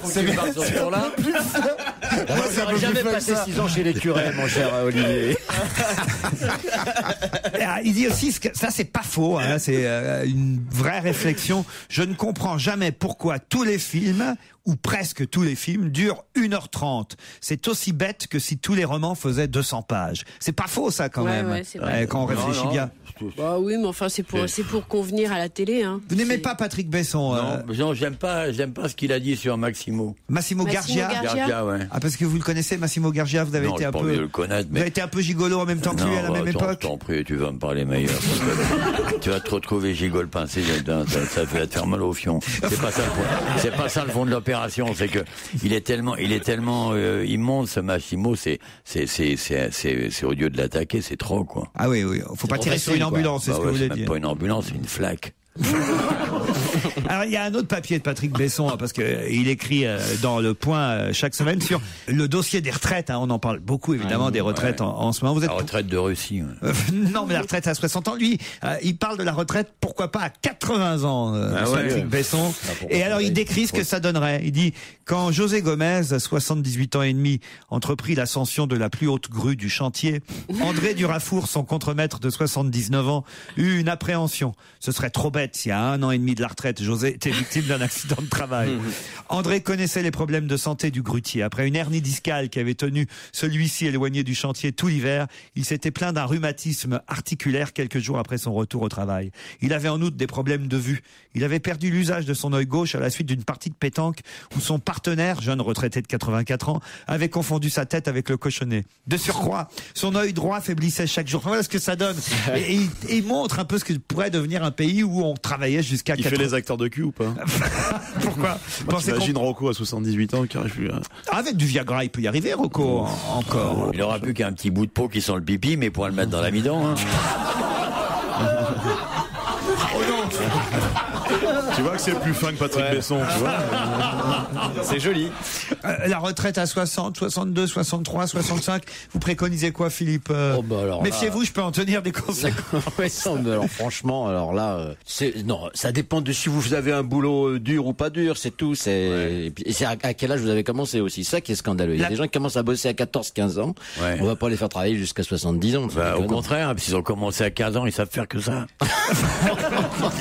C'est bien sur ce tour-là. Moi, j'aurais jamais passé 6 ans chez les curés, mon cher Olivier. Il dit aussi, ça c'est pas faux, hein, c'est une vraie réflexion. Je ne comprends jamais pourquoi tous les films, ou presque tous les films, durent 1h30. C'est aussi bête que si tous les romans faisaient 200 pages. C'est pas faux ça quand même, ouais, c'est vrai. quand on réfléchit bien. Bah oui, mais enfin c'est pour convenir à la télé. Hein. Vous n'aimez pas Patrick Besson? Non, j'aime pas ce qu'il a dit sur Massimo. Massimo Gargia. Gargia, ouais. Ah, parce que vous le connaissez, Massimo Gargia, vous avez été un peu. Le connaître, Vous avez été un peu gigolo en même temps que lui à la même époque. T'en prie, tu vas me parler meilleur. Tu vas te retrouver gigole pincé, ça va te faire mal au fion. C'est pas ça le fond de l'opération, c'est que il est tellement immonde ce Massimo, c'est odieux de l'attaquer, c'est trop quoi. Ah oui, faut pas tirer sur une ambulance, c'est ce que vous voulez dire. C'est pas une ambulance, c'est une flaque. Alors il y a un autre papier de Patrick Besson, hein, parce que il écrit dans Le Point chaque semaine sur le dossier des retraites. Hein, on en parle beaucoup évidemment des retraites en ce moment. Vous êtes la retraite de Russie. Ouais. Non, mais la retraite à 60 ans. Lui, il parle de la retraite, pourquoi pas à 80 ans, Patrick Besson. Et alors il décrit ce que ça donnerait. Il dit quand José Gomez, 78 ans et demi, entreprit l'ascension de la plus haute grue du chantier, André Durafour, son contremaître de 79 ans, eut une appréhension. Ce serait trop bête si à 1 an et demi de la retraite, José était victime d'un accident de travail. André connaissait les problèmes de santé du grutier. Après une hernie discale qui avait tenu celui-ci éloigné du chantier tout l'hiver, il s'était plaint d'un rhumatisme articulaire quelques jours après son retour au travail. Il avait en outre des problèmes de vue. Il avait perdu l'usage de son œil gauche à la suite d'une partie de pétanque où son partenaire, jeune retraité de 84 ans, avait confondu sa tête avec le cochonnet. De surcroît, son œil droit faiblissait chaque jour. Voilà ce que ça donne. Et il montre un peu ce que pourrait devenir un pays où on travaillait jusqu'à 80. Il fait les acteurs de cul ou pas? Pourquoi? T'imagines Rocco à 78 ans qui arrive plus à... Avec du Viagra, il peut y arriver, Rocco, encore. Il aura plus qu'un petit bout de peau qui sent le pipi, mais pour le mettre dans l'amidon. Hein. Tu vois que c'est plus fin que Patrick Besson, tu vois. C'est joli. La retraite à 60, 62, 63, 65. Vous préconisez quoi, Philippe Méfiez-vous, je peux en tenir des conséquences. Alors franchement, alors là, non, ça dépend de si vous avez un boulot dur ou pas dur, c'est tout. Et c'est à quel âge vous avez commencé aussi. Ça qui est scandaleux. Il y a des gens qui commencent à bosser à 14, 15 ans. Ouais. On va pas les faire travailler jusqu'à 70 ans. Au contraire, s'ils ont commencé à 15 ans, ils savent faire que ça.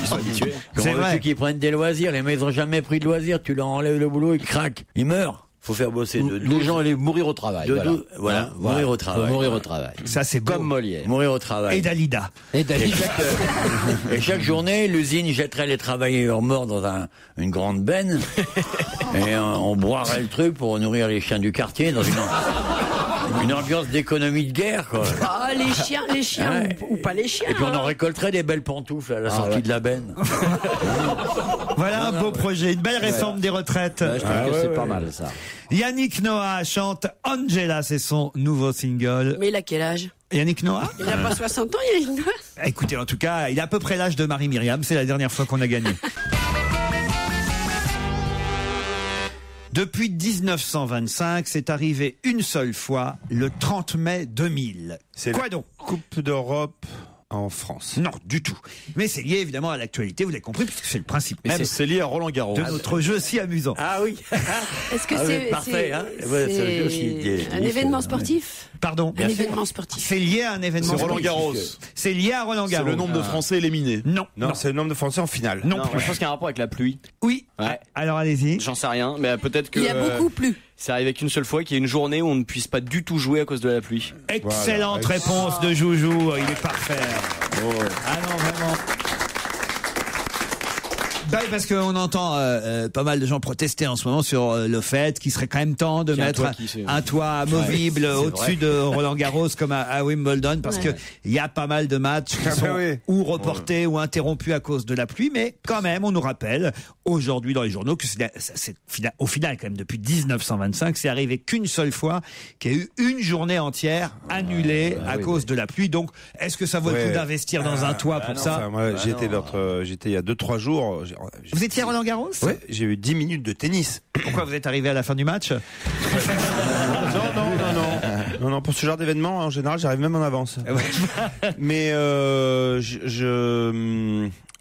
Ils sont habitués. C'est vrai. Ceux qui prennent des loisirs, les mecs n'ont jamais pris de loisirs, tu leur enlèves le boulot, ils craquent, ils meurent. Faut faire bosser de 12. Les gens allaient mourir au travail. Voilà. Mourir au travail. Mourir au travail. Ça, c'est beau. Comme Molière. Mourir au travail. Et Dalida. Et chaque journée, l'usine jetterait les travailleurs morts dans une grande benne. Et on boirait le truc pour nourrir les chiens du quartier dans une ambiance d'économie de guerre, quoi. Ah, les chiens, ouais. ou pas les chiens. Et puis on en récolterait des belles pantoufles à la sortie de la benne. Voilà un beau projet, une belle réforme des retraites. Je trouve que c'est pas mal, ça. Yannick Noah chante Angela, c'est son nouveau single. Mais il a quel âge? Yannick Noah? Il n'a pas 60 ans, Yannick Noah? Écoutez, en tout cas, il a à peu près l'âge de Marie-Myriam, c'est la dernière fois qu'on a gagné. Depuis 1925, c'est arrivé une seule fois, le 30 mai 2000. C'est quoi donc? Coupe d'Europe en France. Non, du tout. Mais c'est lié évidemment à l'actualité, vous l'avez compris, puisque c'est le principe même. C'est lié à Roland Garros. De notre jeu si amusant. Ah oui. Est-ce que c'est parfait, hein? C'est un événement sportif? Pardon. Un événement sportif. C'est lié à un événement sportif. C'est Roland Garros. C'est lié à Roland Garros. C'est le nombre de Français éliminés. Non. Non, c'est le nombre de Français en finale. Non, je pense qu'il y a un rapport avec la pluie. Oui. Ouais. Alors allez-y. J'en sais rien, mais peut-être que. Il y a beaucoup plu. C'est arrivé qu'une seule fois, qu'il y ait une journée où on ne puisse pas du tout jouer à cause de la pluie. Excellente réponse de Joujou, il est parfait. Ah non, vraiment. Bah, parce qu'on entend pas mal de gens protester en ce moment sur le fait qu'il serait quand même temps de mettre un toit amovible au-dessus de Roland Garros comme à Wimbledon, parce que il y a pas mal de matchs qui sont ou reportés ou interrompus à cause de la pluie, mais quand même on nous rappelle aujourd'hui dans les journaux que c'est au final quand même depuis 1925 c'est arrivé qu'une seule fois qu'il y a eu une journée entière annulée à cause de la pluie. Donc est-ce que ça vaut le coup d'investir dans un toit pour ça? Moi, j'étais il y a 2-3 jours. Vous étiez à Roland Garros? Oui, j'ai eu 10 minutes de tennis. Pourquoi vous êtes arrivé à la fin du match? Non, pour ce genre d'événement, en général, j'arrive même en avance. Mais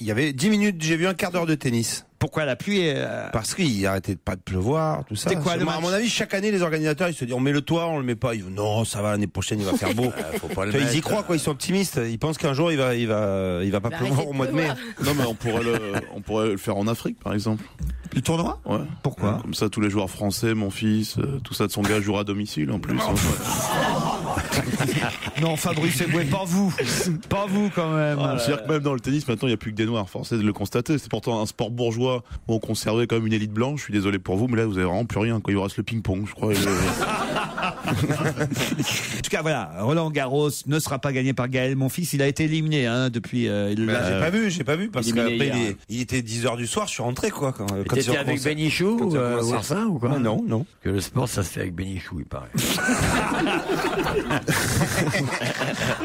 il y avait 10 minutes, j'ai vu un quart d'heure de tennis. Pourquoi la pluie Parce qu'il arrêtait pas de pleuvoir, tout ça. C'était quoi, à mon avis, chaque année, les organisateurs, ils se disent, on met le toit, on le met pas. Ils disent, non, ça va, l'année prochaine, il va faire beau. Faut pas le ils y croient, quoi. Ils sont optimistes. Ils pensent qu'un jour, il va pas pleuvoir au mois de mai. Non, mais on pourrait le faire en Afrique, par exemple. Le tournoi? Ouais. Pourquoi? Comme ça, tous les joueurs français, mon fils, tout ça de son gars jouera à domicile, en plus. Non, Fabrice Eboué, pas vous. Pas vous, quand même. C'est-à-dire que même dans le tennis, maintenant, il n'y a plus que des noirs. Force est de le constater. C'est pourtant un sport bourgeois où on conservait quand même une élite blanche. Je suis désolé pour vous, mais là, vous avez vraiment plus rien. Quand il vous reste le ping-pong, je crois. En tout cas, voilà. Roland Garros ne sera pas gagné par Gaël. Mon fils, il a été éliminé, depuis, j'ai pas vu, parce qu'après, il était 10h du soir, je suis rentré, quoi. T'étais avec Bénichou, voir ça, ou quoi? Non. Que le sport, ça se fait avec Bénichou, il paraît.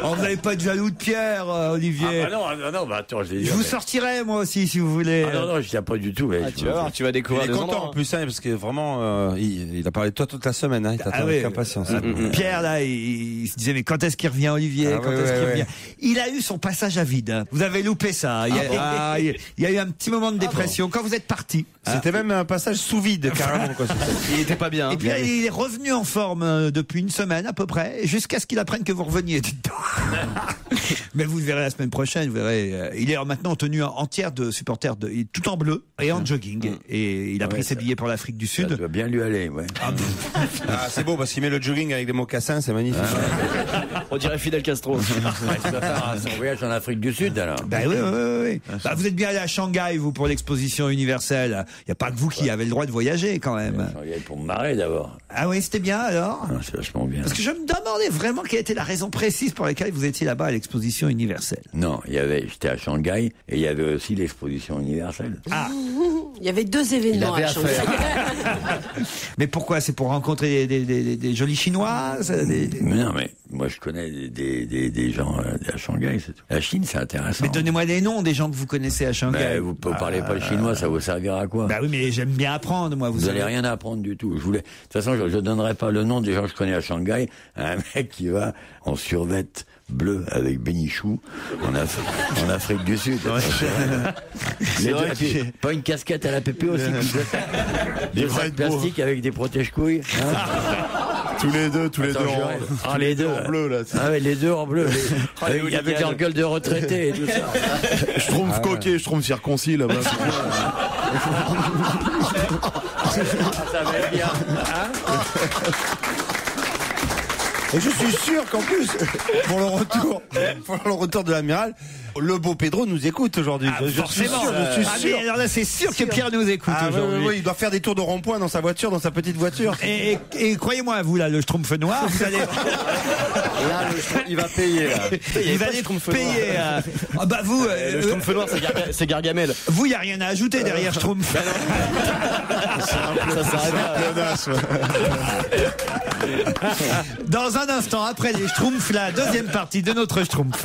Vous n'avez pas de jaloux de Pierre, Olivier? Non, attends, je vous sortirai, moi aussi, si vous voulez. Non, je tiens pas du tout. Tu vas voir, tu vas découvrir des endroits. Il est content, en plus, parce que vraiment, il a parlé de toi toute la semaine, il t'attend avec impatience. Pierre, là, il se disait, mais quand est-ce qu'il revient, Olivier? Est-ce qu'il revient? Il a eu son passage à vide. Vous avez loupé ça. Il y a eu un petit moment de dépression quand vous êtes parti. C'était même un passage sous vide, carrément, quoi. Il était pas bien. Et puis là, il est revenu en forme depuis une semaine, à peu près, jusqu'à ce qu'il apprenne que vous reveniez. Mais vous le verrez la semaine prochaine, vous verrez. Il est maintenant en tenue entière de supporters, tout en bleu et en jogging. Et il a pris ses billets pour l'Afrique du Sud. Ça doit bien lui aller, ouais. C'est beau, parce qu'il met le jogging avec des mocassins, c'est magnifique. On dirait Fidel Castro. Il va faire son voyage en Afrique du Sud, alors. Oui. Vous êtes bien allé à Shanghai, vous, pour l'exposition universelle. Il n'y a pas que vous qui avez le droit de voyager, quand même. Shanghai pour me marrer, d'abord. Ah oui, c'était bien, alors? C'est vachement bien. Parce que je me demandais vraiment quelle était la raison précise pour laquelle vous étiez là-bas à l'exposition universelle. Non, j'étais à Shanghai et il y avait aussi l'exposition universelle. Ah. Il y avait 2 événements à Shanghai. Mais pourquoi? C'est pour rencontrer des jolies Chinoises? Non, mais moi je connais des gens à Shanghai, c'est tout. La Chine, c'est intéressant. Mais donnez-moi des noms des gens que vous connaissez à Shanghai. Vous ne parlez pas le chinois, ça vous servira à quoi? Bah oui, mais j'aime bien apprendre, moi. Vous n'allez rien apprendre du tout. De toute façon, je donnerai pas le nom des gens que je connais à Shanghai à un mec qui va en survette bleu avec bénichou en Afrique du Sud. Pas une casquette à la pépé aussi. Des sacs plastiques avec des protège-couilles. Tous les deux en les deux en bleu là. Ah ouais, les deux en bleu. Avec leur gueule de retraité et tout ça. Je trouve coquet, je trouve circoncis là-bas. Ça va bien. Et je suis sûr qu'en plus, pour le retour de l'amiral, le beau Pedro nous écoute aujourd'hui. Forcément. Je suis sûr. Mais alors là, c'est sûr que Pierre nous écoute aujourd'hui. Oui, il doit faire des tours de rond-point dans sa voiture, dans sa petite voiture. Et croyez-moi, vous là, le Schtroumpf noir, vous allez. Là, il va payer. Là. Vous allez payer. Ah bah vous. Le Schtroumpf noir, c'est Gargamel. Vous, il n'y a rien à ajouter derrière Schtroumpf. Ça s'arrête là. Dans un instant, après les Schtroumpfs, la deuxième partie de notre Schtroumpf.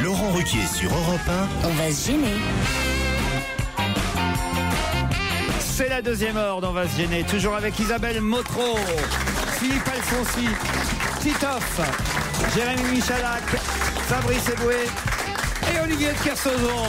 Laurent Ruquier sur Europe 1. On va se gêner. C'est la deuxième heure d'On va se gêner. Toujours avec Isabelle Motro, Philippe Alfonsi, Titoff, Jérémy Michalak, Fabrice Eboué et Olivier de Kersauzon.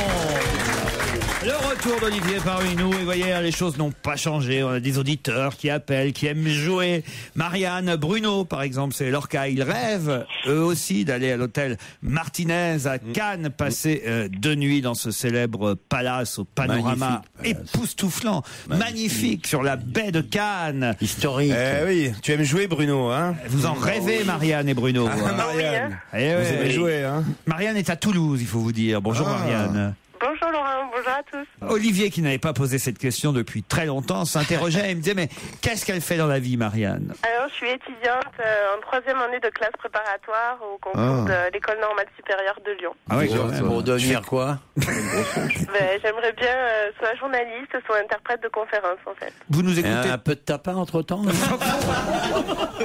Le retour d'Olivier parmi nous. Et vous voyez, les choses n'ont pas changé. On a des auditeurs qui appellent, qui aiment jouer. Marianne, Bruno, par exemple, c'est leur cas. Ils rêvent, eux aussi, d'aller à l'hôtel Martinez à Cannes, passer 2 nuits dans ce célèbre palace au panorama époustouflant, magnifique, sur la baie de Cannes. Historique. Oui, tu aimes jouer, Bruno, hein? Vous en rêvez, Marianne et Bruno. Marianne. Vous aimez jouer, hein? Marianne est à Toulouse, il faut vous dire. Bonjour, Marianne. Bonjour Laurent, bonjour à tous. Olivier, qui n'avait pas posé cette question depuis très longtemps, s'interrogeait et me disait, mais qu'est-ce qu'elle fait dans la vie, Marianne? Alors, je suis étudiante en 3e année de classe préparatoire au concours de l'École normale supérieure de Lyon. Ah oui, pour devenir quoi? J'aimerais bien soit journaliste, soit interprète de conférence, en fait. Vous nous écoutez? Un peu de tapin entre-temps?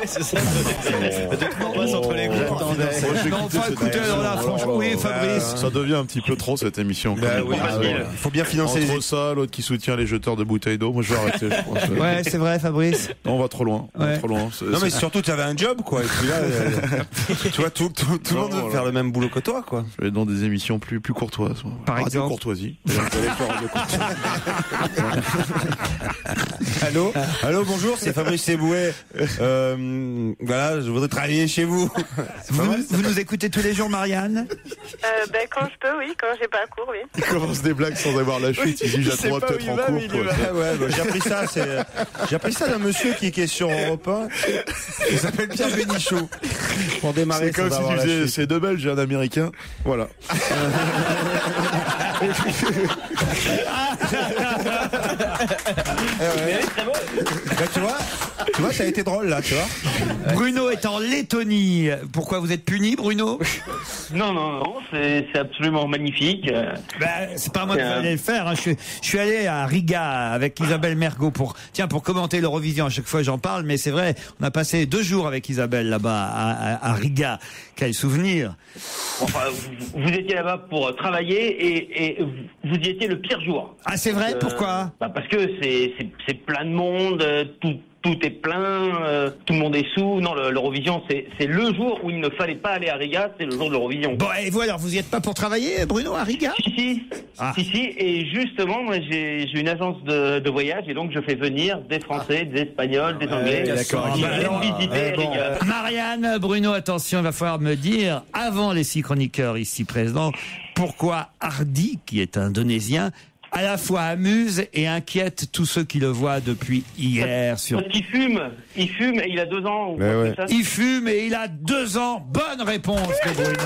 C'est ça. On passe entre les gouttes. Non, enfin, écoutez, alors là, franchement, oui, Fabrice. Ça devient un petit peu trop cette émission. Il faut bien financer Entre ça, l'autre qui soutient les jeteurs de bouteilles d'eau. Moi, je vais arrêter, je pense. Ouais, c'est vrai, Fabrice. Non, on va trop loin. On va trop loin. Non, mais surtout, tu avais un job, quoi. Et puis là, tu vois, tout le monde veut faire le même boulot que toi, quoi. Je vais dans des émissions plus courtoises. Par exemple. Courtoisie. Allô, bonjour, c'est Fabrice Eboué. Voilà, je voudrais travailler chez vous. Vous nous écoutez tous les jours, Marianne? Quand je peux, oui, quand j'ai pas cours, oui. Il commence des blagues sans avoir la chute. Il dit, j'attends peut-être en cours. J'ai appris ça d'un monsieur qui est sur Europe 1. Il s'appelle Pierre Bénichou. Pour démarrer, c'est comme si tu disais, c'est 2 Belges et un Américain. Voilà. Tu vois, ça a été drôle là, tu vois. Bruno est en Lettonie. Pourquoi vous êtes puni, Bruno? Non, c'est absolument magnifique. C'est pas moi qui allais le faire. Hein. Je suis allé à Riga avec Isabelle Mergo pour commenter l'Eurovision. À chaque fois, j'en parle, mais c'est vrai, on a passé 2 jours avec Isabelle là-bas à Riga. Quel souvenir. Enfin, vous étiez là-bas pour travailler et vous y étiez le pire jour. Ah, c'est vrai? Pourquoi? Parce que c'est plein de monde, tout est plein, tout le monde est sous. Non, l'Eurovision, c'est le jour où il ne fallait pas aller à Riga, c'est le jour de l'Eurovision. Bon, et vous alors, vous y êtes pas pour travailler, Bruno, à Riga? Si, et justement, moi j'ai une agence de voyage et donc je fais venir des Français, des Espagnols, des Anglais. D'accord. Qui viennent visiter Riga. Marianne, Bruno, attention, il va falloir me dire, avant les 6 chroniqueurs ici présents, pourquoi Hardy, qui est indonésien, à la fois amuse et inquiète tous ceux qui le voient depuis hier sur... Parce qu'il fume et il a 2 ans. Il fume et il a 2 ans. Bonne réponse de Bruno.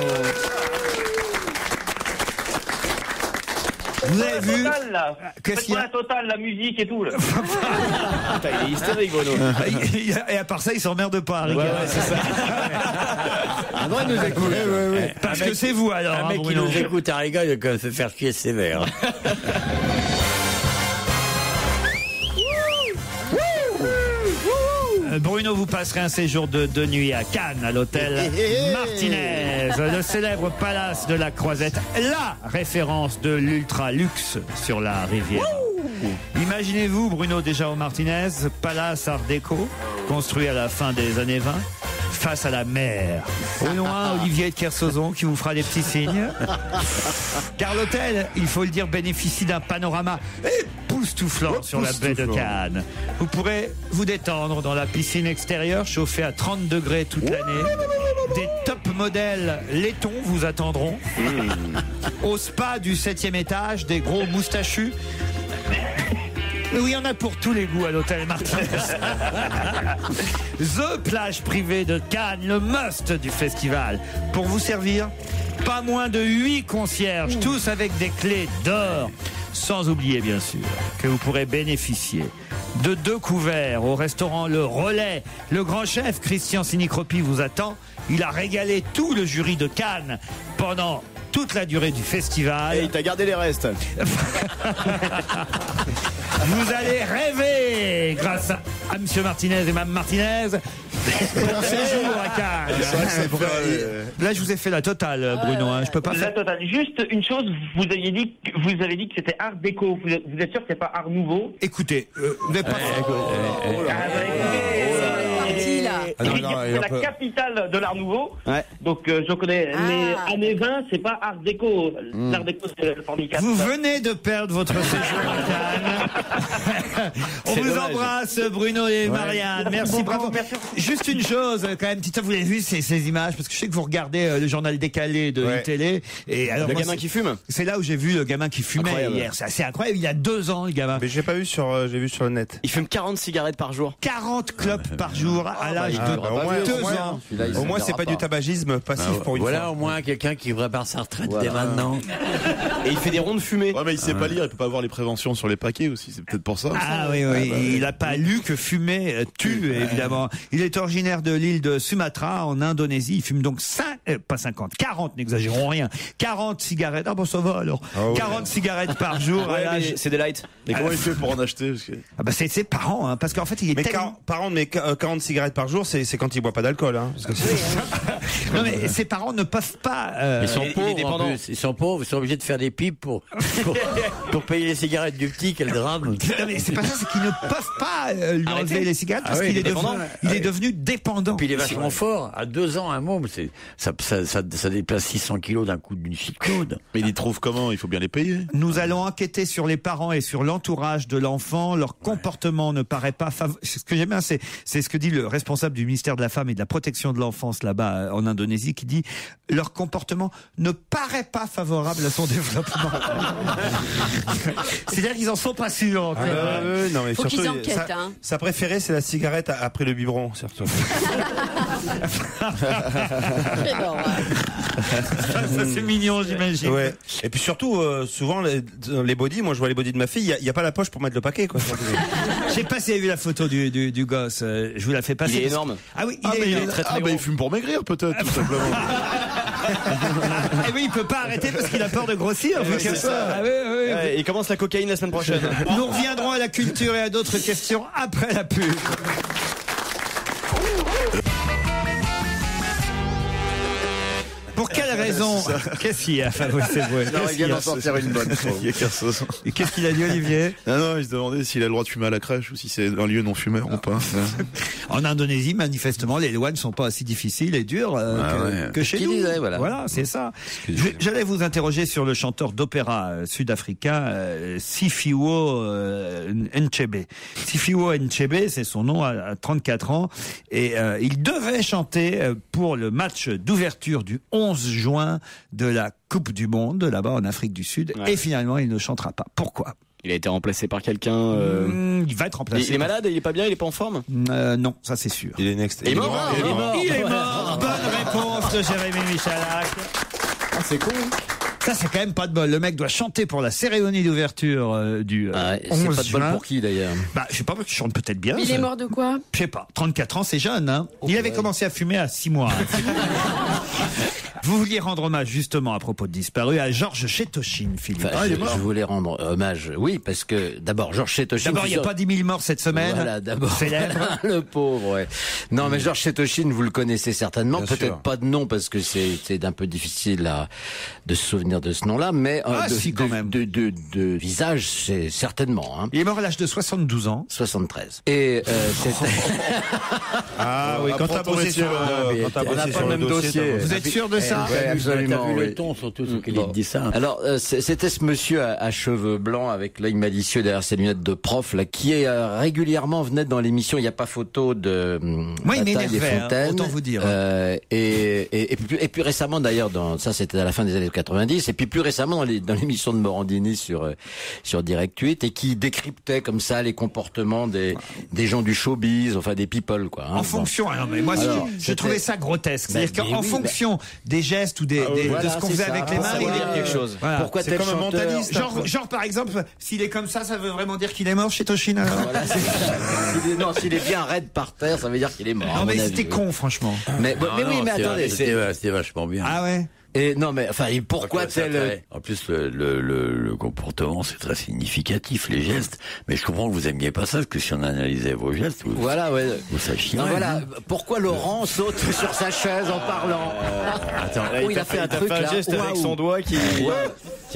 Vous avez vu? Qu'est-ce qu'il y a? Total, la musique et tout. Là. Il est hystérique, Bruno. Et à part ça, il s'emmerde pas. Ouais, c'est ça. Un droit de nous écouter. Parce que c'est vous alors. Un mec qui nous écoute à Riga, il va se faire chier sévère. Bruno, vous passerez un séjour de 2 nuits à Cannes, à l'hôtel Martinez, le célèbre palace de la Croisette, la référence de l'ultra luxe sur la rivière. Imaginez-vous, Bruno, déjà au Martinez, palace art déco, construit à la fin des années 20, face à la mer. Au loin, Olivier de Kersauzon qui vous fera des petits signes. Car l'hôtel, il faut le dire, bénéficie d'un panorama époustouflant sur la baie de Cannes. Vous pourrez vous détendre dans la piscine extérieure, chauffée à 30 degrés toute l'année. Des top modèles laitons vous attendront. Au spa du 7e étage, des gros moustachus. Oui, il y en a pour tous les goûts à l'hôtel Martinez. The plage privée de Cannes, le must du festival. Pour vous servir, pas moins de 8 concierges, tous avec des clés d'or. Sans oublier, bien sûr, que vous pourrez bénéficier de 2 couverts au restaurant Le Relais. Le grand chef Christian Sinicropi vous attend. Il a régalé tout le jury de Cannes pendant toute la durée du festival. Et il t'a gardé les restes. Vous allez rêver grâce à Monsieur Martinez et Mme Martinez pour séjour à Cannes. Là, je vous ai fait la totale, Bruno. Je peux pas La faire. totale. Juste une chose, vous avez dit que c'était art déco. Vous êtes sûr que c'est pas art nouveau? Écoutez, vous n'êtes pas. C'est la capitale de l'art nouveau. Donc je connais. Mais années 20, c'est pas art déco. L'art déco, c'est le handicap. Vous venez de perdre votre séjour à Cannes. On vous embrasse, Bruno et Marianne. Merci, bravo. Juste une chose, quand même, Tito, vous avez vu ces images, parce que je sais que vous regardez le journal décalé de télé. Et alors, le gamin qui fume. C'est là où j'ai vu le gamin qui fumait Incroyable. hier. C'est assez incroyable. Il y a 2 ans, le gamin. Mais j'ai pas vu j'ai vu sur le net. Il fume 40 cigarettes par jour. 40 clopes par jour à l'âge de 2 ans. Au moins, c'est pas du tabagisme passif pour une fois. Voilà au moins quelqu'un qui prépare sa retraite dès maintenant. Et il fait des ronds de fumée. Ouais, mais il sait pas lire, il peut pas avoir les préventions sur les paquets aussi, c'est peut-être pour ça. Ah oui, il n'a pas lu que fumer tue, évidemment. Il est originaire de l'île de Sumatra, en Indonésie. Il fume donc 40, n'exagérons rien. 40 cigarettes. Ah bon, ça va alors. 40 cigarettes par jour. C'est des lights. Et comment il fait pour en acheter? Ah bah c'est ses parents, hein, parce qu'en fait, il est tellement... Par an, mais 40 cigarettes par jour, c'est quand il boit pas d'alcool. Hein, parce que non, mais ses parents ne peuvent pas... Ils sont pauvres en plus. Ils sont pauvres, ils sont obligés de faire des pipes pour payer les cigarettes du petit, quel drame. Non mais c'est pas ça, c'est qu'ils ne peuvent pas lui enlever les cigarettes parce qu'il est devenu dépendant. Puis il est vachement fort. À 2 ans, un môme, ça déplace 600 kilos d'un coup d'une cyclone. Mais il les trouve comment? Il faut bien les payer. Nous allons enquêter sur les parents et sur l'entourage de l'enfant. Leur comportement ne paraît pas ce que j'aime bien, c'est ce que dit le responsable du ministère de la Femme et de la Protection de l'Enfance là-bas en Indonésie, qui dit leur comportement ne paraît pas favorable à son développement. C'est-à-dire qu'ils en sont pas sûrs encore. Non, mais Faut surtout, qu'ils enquêtent, hein. sa préférée, c'est la cigarette après le biberon, surtout. Ça c'est mignon, j'imagine. Ouais. Et puis surtout, souvent les bodys, moi je vois les bodys de ma fille, il y a pas la poche pour mettre le paquet, quoi. Je sais pas si vous avez vu la photo du gosse. Je vous la fais passer. Il est énorme. Ah oui, il est très il fume pour maigrir peut-être, tout simplement. Et oui, il peut pas arrêter parce qu'il a peur de grossir. Vu que ça. Ah, oui. Il commence la cocaïne la semaine prochaine. Nous reviendrons à la culture et à d'autres questions après la pub. Pour quelle raison? Qu'est-ce qu'il y a, Fabrice Eboué? Non, il vient d'en sortir une bonne. Et qu'est-ce qu'il a dit, Olivier? Non, il se demandait s'il a le droit de fumer à la crèche ou si c'est un lieu non fumeur ou pas. En Indonésie, manifestement, les lois ne sont pas aussi difficiles et dures que chez nous. Voilà, c'est ça. J'allais vous interroger sur le chanteur d'opéra sud-africain Sifiwo Ntshebe. Sifiwo Ntshebe, c'est son nom, à 34 ans. Et il devait chanter pour le match d'ouverture du 11 juin de la Coupe du Monde, là-bas en Afrique du Sud. Et finalement, il ne chantera pas. Pourquoi? Il a été remplacé par quelqu'un. Il va être remplacé. Il est malade, il est pas bien, il est pas en forme. Non, ça c'est sûr. Il est next. Il est mort. Il est mort. Bonne réponse de Jérémy Michalak. Ah, c'est con. Ça, c'est quand même pas de bol. Le mec doit chanter pour la cérémonie d'ouverture du 11 c'est pas de bol juin. pour qui d'ailleurs? Bah, je sais pas, il chante peut-être bien. Il est mort de quoi? Je sais pas. 34 ans, c'est jeune, hein. Il avait commencé à fumer à 6 mois. Vous vouliez rendre hommage justement à propos de disparu à Georges Chétochine, Philippe. Enfin, je voulais rendre hommage, oui, parce que d'abord Georges Chétochine. D'abord, il n'y a pas 10 000 morts cette semaine. Voilà, d'abord. Célèbre. Le pauvre, ouais. Non, mais Georges Chétochine, vous le connaissez certainement. Bien Peut-être sûr. pas de nom parce que c'est un peu difficile de se souvenir de ce nom-là, mais quand même. de visage, c'est certainement. Hein. Il est mort à l'âge de 72 ans. 73. Et c'était. Ah oui, quand t'as bossé sur pas le même dossier. Vous êtes sûr de ça? Ouais, absolument. T'as vu oui. le ton, surtout, ce qu'il dit ça. Alors, c'était ce monsieur à cheveux blancs avec l'œil malicieux derrière ses lunettes de prof, là, qui régulièrement venait dans l'émission Il n'y a pas photo de Moi, il Bataille et m'énervait, Fontaine. autant vous dire. Et plus récemment, d'ailleurs, ça c'était à la fin des années 90, et puis plus récemment dans l'émission de Morandini sur Direct 8, et qui décryptait comme ça les comportements des gens du showbiz, enfin des people, quoi. Hein, En fonction, alors, mais moi, je trouvais ça grotesque. C'est-à-dire qu'en fonction des gestes ou de ce qu'on faisait avec les mains, ça veut dire quelque chose. Voilà. Pourquoi tel chanteur mentaliste, Genre, par exemple, s'il est comme ça veut vraiment dire qu'il est mort chez Toshine, alors. Voilà, s'il est bien raide par terre, ça veut dire qu'il est mort. Non, mais c'était con, franchement. Mais oui, mais attendez, C'était vachement bien. Ah ouais? Et non, mais enfin, pourquoi tel En plus, le comportement, c'est très significatif, les gestes. Mais je comprends que vous aimiez pas ça, parce que si on analysait vos gestes, voilà, ouais. vous sachiez. Non, voilà. Pourquoi Laurent saute sur sa chaise en parlant? Attends, là, il a fait un truc là. Un geste avec son doigt qui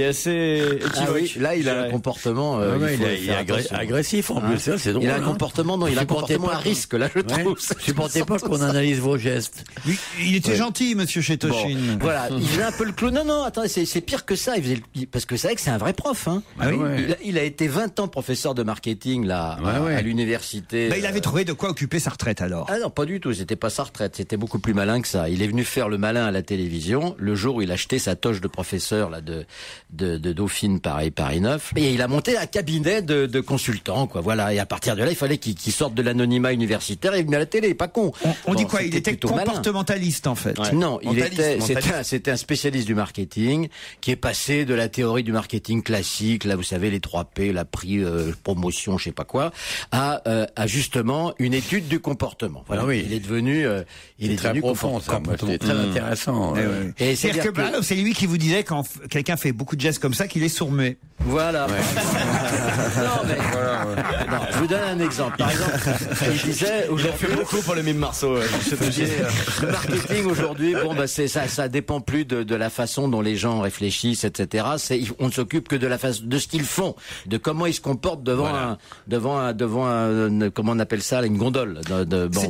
est assez équivoque. Oui, là, il a un comportement. il est agressif en plus. Ça, c'est drôle. Il a un comportement, non, il a un comportement à risque. Là, je trouve. Supportez pas qu'on analyse vos gestes. Il était gentil, monsieur Chétochine. Voilà. Il faisait un peu le clown. Non, attendez, c'est pire que ça. Parce que c'est vrai que c'est un vrai prof. Hein. Ah oui. Il a été 20 ans professeur de marketing là à l'université. Il avait trouvé de quoi occuper sa retraite alors. Ah non, pas du tout. C'était pas sa retraite. C'était beaucoup plus malin que ça. Il est venu faire le malin à la télévision le jour où il a acheté sa toge de professeur là de Dauphine Paris 9. Et il a monté un cabinet de consultants, quoi. Voilà. Et à partir de là, il fallait qu'il sorte de l'anonymat universitaire et il est venu à la télé. Pas con. On dit quoi? Il était comportementaliste en fait. Ouais. Non, c'était un spécialiste du marketing qui est passé de la théorie du marketing classique, là vous savez les 3P, la prix, promotion, je sais pas quoi, à justement une étude du comportement. Voilà. Ah oui. Il est devenu très profond, ça. C'était très intéressant. Et c'est-à-dire que c'est lui qui vous disait quand quelqu'un fait beaucoup de gestes comme ça qu'il est sourd-muet. Voilà. Non, je vous donne un exemple. Par exemple, il disait, il a fait beaucoup pour le mime Marceau. Le marketing aujourd'hui, ça dépend plus de la façon dont les gens réfléchissent, etc. On ne s'occupe que de ce qu'ils font, de comment ils se comportent devant un comment on appelle ça, une gondole,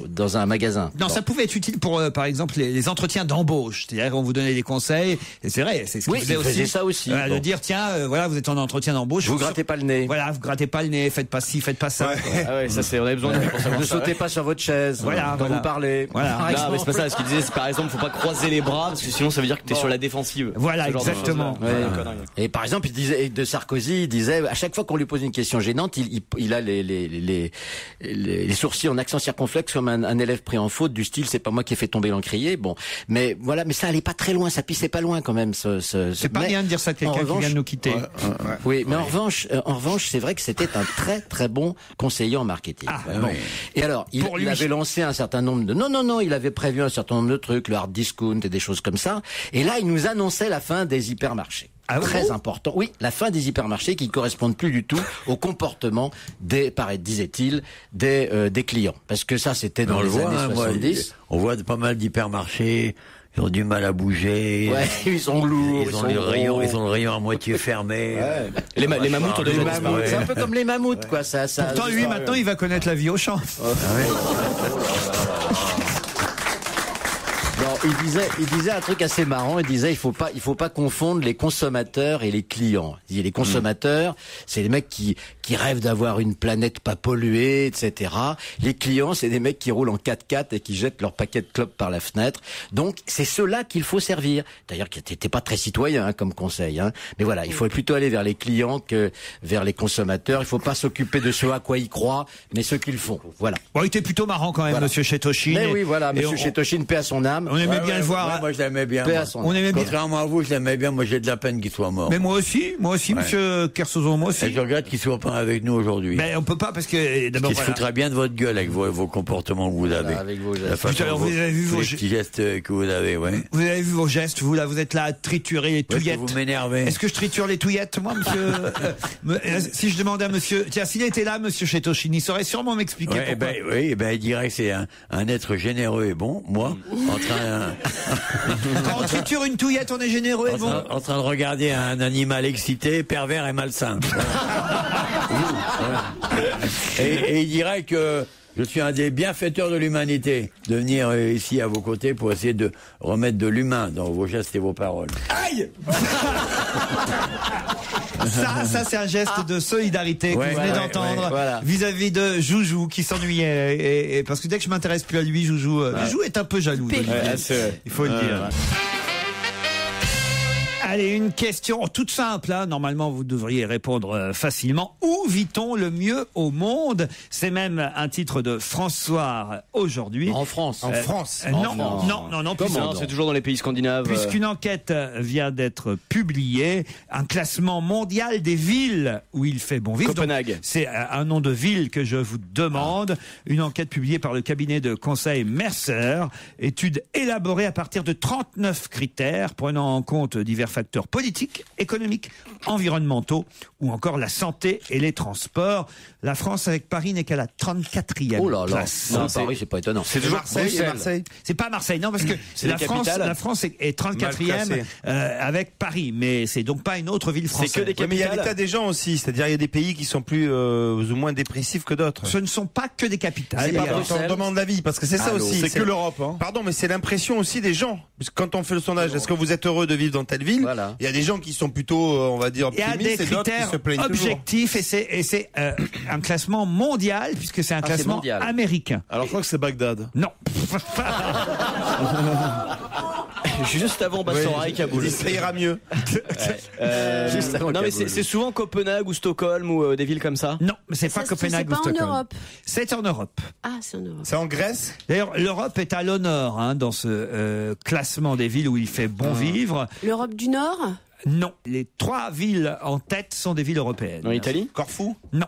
dans un magasin. Non, ça pouvait être utile pour, par exemple, les entretiens d'embauche. C'est-à-dire qu'on vous donnait des conseils, et c'est vrai, c'est ce qu'il faisait aussi. Faisait ça aussi. De dire, tiens, voilà, vous êtes en entretien d'embauche. Vous grattez pas le nez. Voilà, vous grattez pas le nez, faites pas ci, faites pas ça. Ah ouais, ça c'est, on a besoin de lui pour savoir Ne ça. sautez pas sur votre chaise. Quand vous parlez. Voilà. Non, mais c'est pas ça. Ce qu'il disait, c'est par exemple, faut pas croiser les bras, parce que sinon ça veut dire que t'es sur la défensive. Voilà, exactement. Et par exemple, il disait de Sarkozy, il disait à chaque fois qu'on lui pose une question gênante, il a les sourcils en accent circonflexe comme un élève pris en faute du style c'est pas moi qui ai fait tomber l'encrier. Bon, mais voilà, mais ça allait pas très loin, ça pissait pas loin quand même. C'est pas bien de dire ça de quelqu'un qui vient de nous quitter. Oui, mais en revanche, c'est vrai que c'était un très très bon conseiller en marketing. Bon. Et alors, il avait lancé un certain nombre de non, il avait prévu un certain nombre de trucs, le hard discount et des choses comme ça. Et là, il nous annonçait la fin des hypermarchés. Très important. Oui, la fin des hypermarchés qui correspondent plus du tout au comportement disait-il, des clients. Parce que ça, c'était dans les années 70. On voit pas mal d'hypermarchés. Ils ont du mal à bouger. Ouais, ils sont lourds. Ils ont le rayon à moitié fermé. Ouais. Les mammouths ont déjà disparu. C'est un peu comme les mammouths, quoi. Pourtant, lui, maintenant, il va connaître la vie au champ. Non, il disait un truc assez marrant. Il disait il faut pas confondre les consommateurs et les clients. Il dit les consommateurs, c'est les mecs qui rêvent d'avoir une planète pas polluée, etc. Les clients, c'est des mecs qui roulent en 4x4 et qui jettent leur paquet de clopes par la fenêtre. Donc c'est ceux-là qu'il faut servir. D'ailleurs, t'étais pas très citoyen comme conseil, hein. Mais voilà, il faut plutôt aller vers les clients que vers les consommateurs. Il faut pas s'occuper de ceux à quoi ils croient, mais ceux qu'ils font. Voilà. Bon, il était plutôt marrant quand même, Monsieur Chétochine. Mais oui, voilà, Monsieur Chétochine, paix à son âme. On aimait aimait bien le voir. Ouais, moi, je l'aimais bien. Paix à moi. son On aimait bien. Contrairement à vous, je l'aimais bien. Moi, j'ai de la peine qu'il soit mort. Mais moi aussi, Ouais. monsieur Kersozon, moi aussi. Et je regrette qu'il soit pas avec nous aujourd'hui. Mais on peut pas parce que d'abord. Il se foutrait bien de votre gueule avec vos comportements que vous avez. Avec vos gestes. La façon Alors, dont vous avez vu tous vos les petits gestes que vous avez, ouais. Vous avez vu vos gestes, vous là, vous êtes là à triturer les Ouais, touillettes. vous m'énervez. Est-ce que je triture les touillettes, moi, monsieur Si je demandais à monsieur, tiens, s'il était là, monsieur Chetoshin, il saurait sûrement m'expliquer Ouais, pourquoi. il dirait que c'est un être généreux et bon. Moi, en train Quand on triture une touillette, on est généreux et bon. en train de regarder un animal excité, pervers et malsain. Et il dirait que je suis un des bienfaiteurs de l'humanité, de venir ici à vos côtés pour essayer de remettre de l'humain dans vos gestes et vos paroles. Aïe Ça c'est un geste de solidarité que vous venez d'entendre vis-à-vis de Joujou qui s'ennuyait. Et parce que dès que je m'intéresse plus à lui, Joujou est un peu jaloux. Il faut le dire. Allez, une question toute simple, hein. Normalement, vous devriez répondre facilement. Où vit-on le mieux au monde? C'est même un titre de François aujourd'hui. En France. Non, Comment c'est toujours dans les pays scandinaves. Puisqu'une enquête vient d'être publiée, un classement mondial des villes où il fait bon vivre. Copenhague. Donc, c'est un nom de ville que je vous demande. Une enquête publiée par le cabinet de conseil Mercer. Étude élaborée à partir de 39 critères prenant en compte divers facteurs politiques, économiques, environnementaux ou encore la santé et les transports. La France avec Paris n'est qu'à la 34e place. Non, Paris, c'est pas étonnant. C'est toujours Marseille. C'est pas Marseille, non, parce que la France est 34e avec Paris, mais c'est donc pas une autre ville française. C'est que des capitales. Mais il y a l'état des gens aussi, c'est-à-dire il y a des pays qui sont plus ou moins dépressifs que d'autres. Ce ne sont pas que des capitales. C'est pas on demande l'avis, parce que c'est ça aussi. C'est que l'Europe. Hein. Pardon, mais c'est l'impression aussi des gens. Parce que quand on fait le sondage, est-ce que vous êtes heureux de vivre dans telle ville? Il y a des gens qui sont plutôt, on va dire, optimistes et d'autres qui se plaignent toujours. Objectif, et c'est un classement mondial, puisque c'est un classement américain. Alors je crois que c'est Bagdad. Non. Juste avant Bassora et Kaboul. Ça ira mieux. Non mais c'est souvent Copenhague ou Stockholm ou des villes comme ça. Non, mais c'est pas Copenhague ou Stockholm. C'est pas en Europe. C'est en Europe. Ah, c'est en Europe. C'est en Grèce. D'ailleurs, l'Europe est à l'honneur dans ce classement des villes où il fait bon vivre. L'Europe du Nord? Non. Les 3 villes en tête sont des villes européennes. En Italie? Corfou? Non.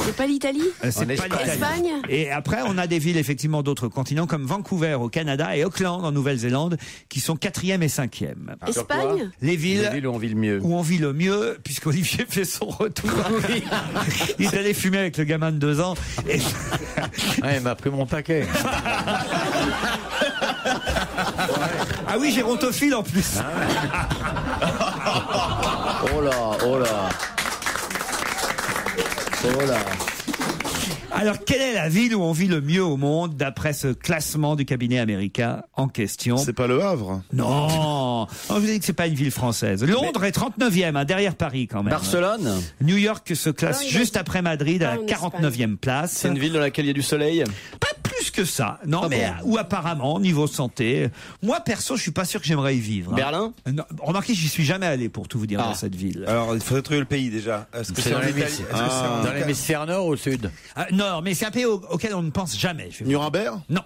C'est pas l'Italie? C'est pas l'Italie. Espagne? Et après, on a des villes effectivement d'autres continents comme Vancouver au Canada et Auckland en Nouvelle-Zélande qui sont 4e et 5e. Espagne? Les villes où on vit le mieux. Où on vit le mieux, puisqu'Olivier fait son retour. Il est allé fumer avec le gamin de 2 ans. Et... il m'a pris mon paquet. Ah oui, gérontophile en plus. Oh là. Alors, quelle est la ville où on vit le mieux au monde d'après ce classement du cabinet américain en question? C'est pas Le Havre? Non, je vous ai dit que c'est pas une ville française. Londres est 39e, derrière Paris quand même. Barcelone? New York se classe juste après Madrid à la 49e place. C'est une ville dans laquelle il y a du soleil? Pas plus que ça, non, mais où apparemment, niveau santé, moi perso, je suis pas sûr que j'aimerais y vivre. Berlin? Non, remarquez, j'y suis jamais allé pour tout vous dire dans cette ville. Alors, il faudrait trouver le pays déjà. Est-ce que c'est dans dans l'hémisphère nord ou au sud? Non, mais c'est un pays auquel on ne pense jamais. Nuremberg? Non.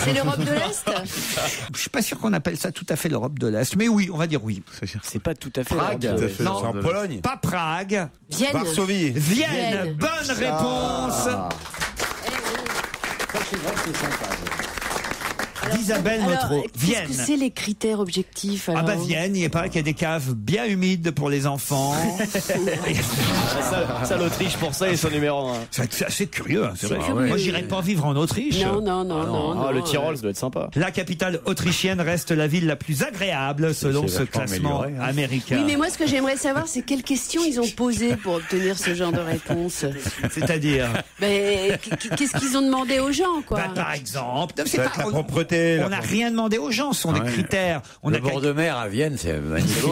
C'est l'Europe de l'Est? Je suis pas sûr qu'on appelle ça tout à fait l'Europe de l'Est, mais oui, on va dire oui. C'est pas tout à fait Prague? Non, en Pologne. Pas Prague. Vienne? Varsovie. Vienne. Bonne réponse. D'Isabelle Motro. Vienne. Qu'est-ce que c'est les critères objectifs alors? Vienne, il paraît qu'il y a des caves bien humides pour les enfants. Ça l'Autriche pour ça et son numéro 1. C'est assez curieux, c'est vrai. curieux. Moi, j'irais pas vivre en Autriche. Non. Le Tyrol, ça doit être sympa. La capitale autrichienne reste la ville la plus agréable selon ce classement américain. Oui, mais moi, ce que j'aimerais savoir, c'est quelles questions ils ont posées pour obtenir ce genre de réponse. C'est-à-dire Qu'est-ce qu'ils ont demandé aux gens, quoi? Par exemple, Ça va être la propreté activité. On n'a rien demandé aux gens, ce sont des critères. On le a bord de mer à Vienne, c'est magnifique.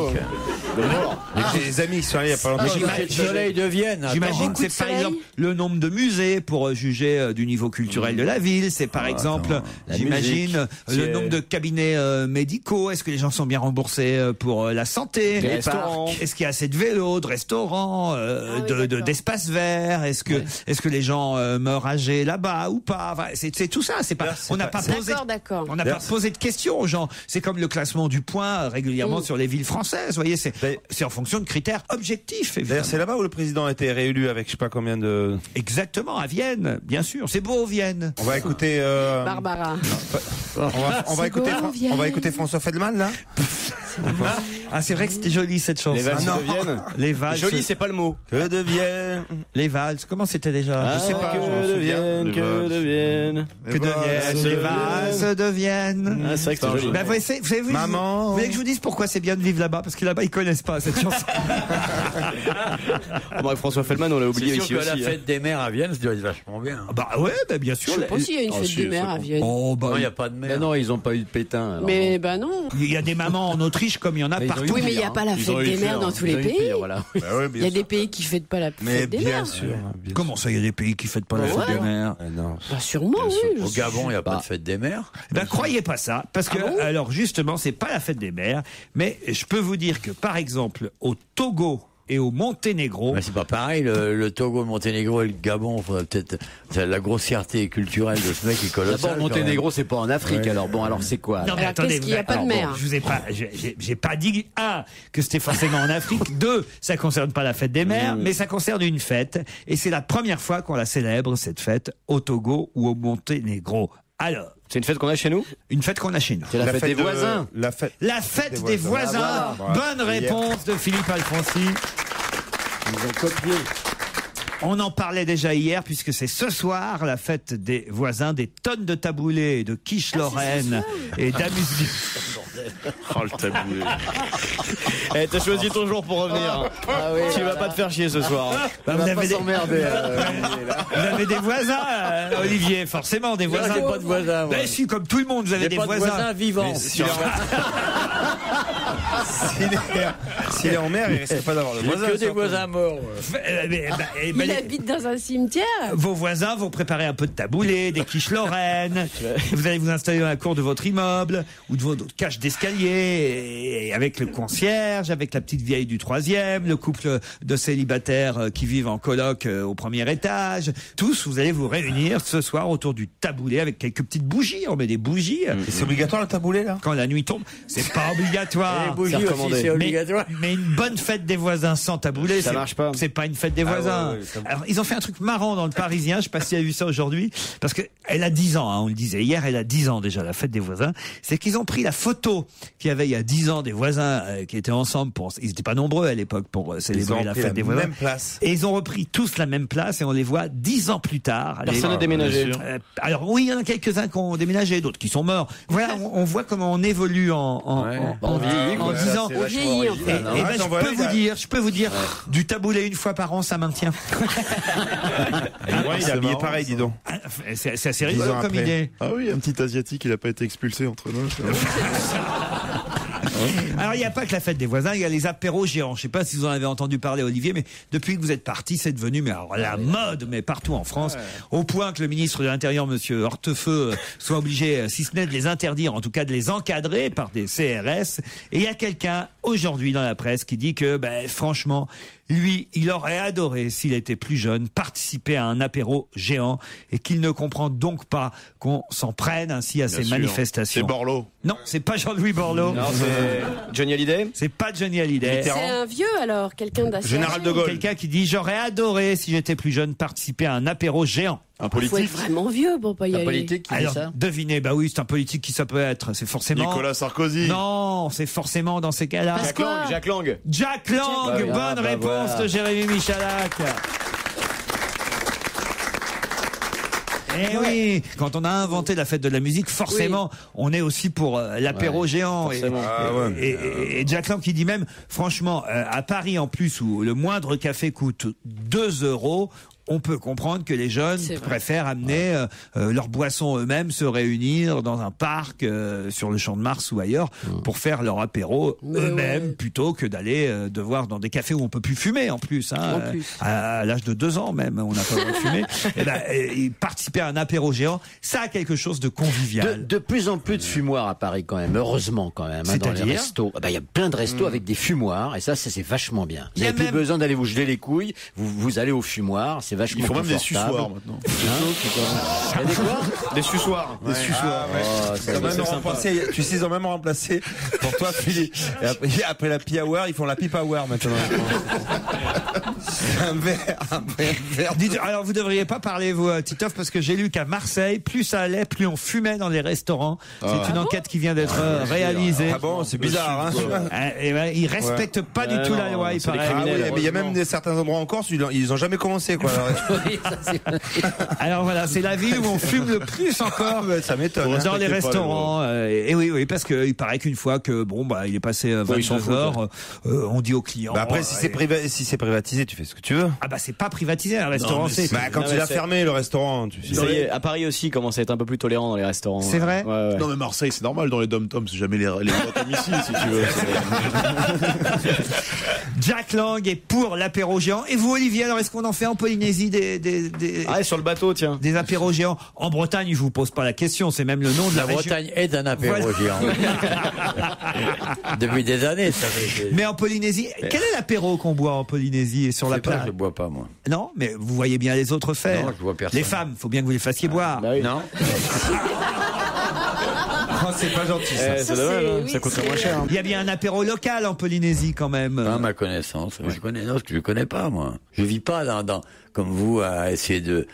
J'ai des amis qui sont allés il y a pas longtemps. Le soleil de Vienne. J'imagine que c'est par exemple le nombre de musées pour juger du niveau culturel de la ville. C'est par exemple, j'imagine, le nombre de cabinets médicaux. Est-ce que les gens sont bien remboursés pour la santé? Est-ce qu'il y a assez de vélos, de restaurants, d'espaces verts? Est-ce que les gens meurent âgés là-bas ou pas? Enfin, c'est tout ça. C'est pas. On n'a pas posé. On n'a pas posé de questions aux gens. C'est comme le classement du point régulièrement sur les villes françaises. Vous voyez, c'est en fonction de critères objectifs. D'ailleurs, c'est là-bas où le président a été réélu avec je sais pas combien de. Exactement, à Vienne, bien sûr. C'est beau, Vienne. On va écouter. Barbara. On va écouter François Feldman là. Ah, c'est vrai que c'était joli cette chanson. Les valses de Vienne. Les valses. Joli, c'est pas le mot. Que deviennent les valses. Comment c'était déjà? Je sais pas. Que deviennent. Que deviennent les valses de Vienne. Ah, c'est vrai que c'était joli. Bah, vous voulez que je vous dise pourquoi c'est bien de vivre là-bas? Parce que là-bas ils connaissent pas cette chanson. Bref, François Feldman, on l'a oublié ici aussi. La fête des mers à Vienne, ça doit être vachement bien. Bah ouais, bah bien sûr. Je sais pas s'il y a une fête des mères à Vienne. Oh bah non, il n'y a pas de mer. Non, ils ont pas eu de pétain. Alors. Mais bah non. Il y a des mamans en Autriche comme il y en a partout. Oui, mais il n'y a pas la fête des mères dans tous les pays. Il y a des pays qui fêtent pas la fête des mères. Comment ça, il y a des pays qui fêtent pas la fête des mères? Bah sûrement, oui. Au Gabon, il n'y a pas de fête des mères. Ben croyez pas ça, parce que alors justement, c'est pas la fête des mères, mais je peux vous dire que par exemple au Togo et au Monténégro. Mais c'est pas pareil, le Togo, le Monténégro et le Gabon, faudrait peut-être, la grossièreté culturelle de ce mec est colossale. D'abord, Monténégro, c'est pas en Afrique, alors bon, alors c'est quoi? Non, mais attendez, qu'est-ce qu'il n'y a pas de mer? Je vous ai pas, j'ai pas dit, que c'était forcément en Afrique. 2, ça concerne pas la fête des mers, mais ça concerne une fête. Et c'est la première fois qu'on la célèbre, cette fête, au Togo ou au Monténégro. Alors. C'est une fête qu'on a chez nous? Une fête qu'on a chez nous. C'est la fête des voisins. La fête des voisins. Bonne réponse de Philippe Alfonsi. Ils ont copié. On en parlait déjà hier, puisque c'est ce soir la fête des voisins, des tonnes de taboulés, de quiche Lorraine et d'amuse. Oh, le taboulé. Eh, t'as choisi ton jour pour revenir. Tu vas pas te faire chier ce soir. Bah, vous avez des voisins, Olivier, forcément, des voisins. J'ai pas de voisins. Ben si, comme tout le monde, vous avez des voisins. Voisins vivants. S'il est en mer, il risque pas d'avoir de voisins. Que des voisins morts. Il habite dans un cimetière. Vos voisins vont préparer un peu de taboulé, des quiches Lorraine. Vous allez vous installer dans la cour de votre immeuble ou de votre cage d'escalier, et avec le concierge, avec la petite vieille du 3e, le couple de célibataires qui vivent en coloc au 1er étage. Tous, vous allez vous réunir ce soir autour du taboulé avec quelques petites bougies. On met des bougies. Et c'est obligatoire le taboulé là? Quand la nuit tombe, c'est pas obligatoire. Les bougies aussi, c'est obligatoire. Mais une bonne fête des voisins sans taboulé, ça marche pas. C'est pas une fête des voisins. Alors, ils ont fait un truc marrant dans le Parisien, je sais pas si tu as vu ça aujourd'hui, parce que elle a 10 ans, hein, on le disait hier, elle a 10 ans déjà, la fête des voisins. C'est qu'ils ont pris la photo qu'il y avait il y a 10 ans des voisins qui étaient ensemble ils étaient pas nombreux à l'époque pour célébrer la fête des voisins. Même place. Et ils ont repris tous la même place et on les voit 10 ans plus tard. Personne n'a déménagé. Alors oui, il y en a quelques-uns qui ont déménagé, d'autres qui sont morts. Voilà, on voit comment on évolue en 10 ans. On vieillit, en fait. Et ben, je peux vous dire, du taboulé une fois par an, ça maintient. Il a habillé pareil, dis donc. C'est assez rigolo comme idée. Ah oui, un petit asiatique, il a pas été expulsé entre nous. Alors il n'y a pas que la fête des voisins, il y a les apéros géants. Je sais pas si vous en avez entendu parler, Olivier, mais depuis que vous êtes parti, c'est devenu la mode, mais partout en France, au point que le ministre de l'Intérieur, Monsieur Hortefeux, soit obligé, si ce n'est de les interdire, en tout cas de les encadrer par des CRS. Et il y a quelqu'un aujourd'hui dans la presse qui dit que, franchement, lui, il aurait adoré, s'il était plus jeune, participer à un apéro géant et qu'il ne comprend donc pas qu'on s'en prenne ainsi à ces manifestations. C'est Borloo. Non, c'est pas Jean-Louis Borloo. Non, c'est Johnny Hallyday. C'est pas Johnny Hallyday. C'est un vieux alors, quelqu'un d'assez Général âgé. de Gaulle. Quelqu'un qui dit j'aurais adoré, si j'étais plus jeune, participer à un apéro géant. Un Faut être politique. vraiment vieux pour pas y aller. Politique qui dit Alors, ça? devinez, oui, c'est un politique qui ça peut être. C'est forcément. Nicolas Sarkozy. Non, c'est forcément dans ces cas-là. Jack Lang. Jack Lang, bonne réponse de Jérémy Michalak. Eh oui, quand on a inventé la fête de la musique, forcément, on est aussi pour l'apéro géant. Et Jack Lang qui dit même, franchement, à Paris en plus, où le moindre café coûte 2 €, on peut comprendre que les jeunes préfèrent amener leurs boissons eux-mêmes, se réunir dans un parc, sur le Champ de Mars ou ailleurs, pour faire leur apéro eux-mêmes, plutôt que d'aller devoir dans des cafés où on peut plus fumer en plus. À l'âge de 2 ans même, on n'a pas le droit de fumer. Et participer à un apéro géant, ça a quelque chose de convivial. De plus en plus de fumoirs à Paris quand même, heureusement quand même, dans les restos. Il y a plein de restos avec des fumoirs, et ça c'est vachement bien. Vous n'avez plus besoin d'aller vous geler les couilles, vous allez au fumoir, c'est vachement confortable. Il faut même des suçoirs maintenant. Il y a des quoi? Des suçoirs. Des suçoirs. Tu sais, ils ont même remplacé pour toi, Philippe. Et après la Pi Hour, ils font la Pipe Hour maintenant. un verre. Alors vous devriez pas parler, vous, Titoff, parce que j'ai lu qu'à Marseille, plus ça allait, plus on fumait dans les restaurants. C'est une enquête qui vient d'être réalisée. Ah bon, c'est bizarre. Ils respectent pas du tout la loi, il paraît. Mais il y a même certains endroits en Corse, ils ont jamais commencé, quoi. Alors voilà, c'est la ville où on fume le plus encore. Ça m'étonne. Dans les restaurants. Et oui, parce que il paraît qu'une fois que il est passé 22 heures, on dit aux clients. Après, si c'est privatisé, tu fais ce que tu veux. Ah bah c'est pas privatisé un restaurant. Quand il a fermé le restaurant, ça y est, à Paris aussi, il commence à être un peu plus tolérant dans les restaurants. C'est vrai. Ouais. Non mais Marseille, c'est normal, dans les dom-toms, c'est jamais les comme ici, si tu veux. Jack Lang est pour l'apéro géant. Et vous, Olivier, alors est-ce qu'on en fait en Polynésie des sur le bateau, tiens. Des apéros géants. En Bretagne, je vous pose pas la question, c'est même le nom de la région. Bretagne est un apéro géant. Depuis des années, ça fait. Mais en Polynésie, quel est l'apéro qu'on boit en Polynésie et sur la plage? Je bois pas, moi. Non, mais vous voyez bien les autres faire. Non, je vois personne. Les femmes, faut bien que vous les fassiez boire. Bah oui. Non. C'est pas gentil, ça. C'est dommage, ça coûte moins cher. Il y a bien un apéro local en Polynésie quand même. À ma connaissance, je connais pas, moi. Je vis pas comme vous, à essayer de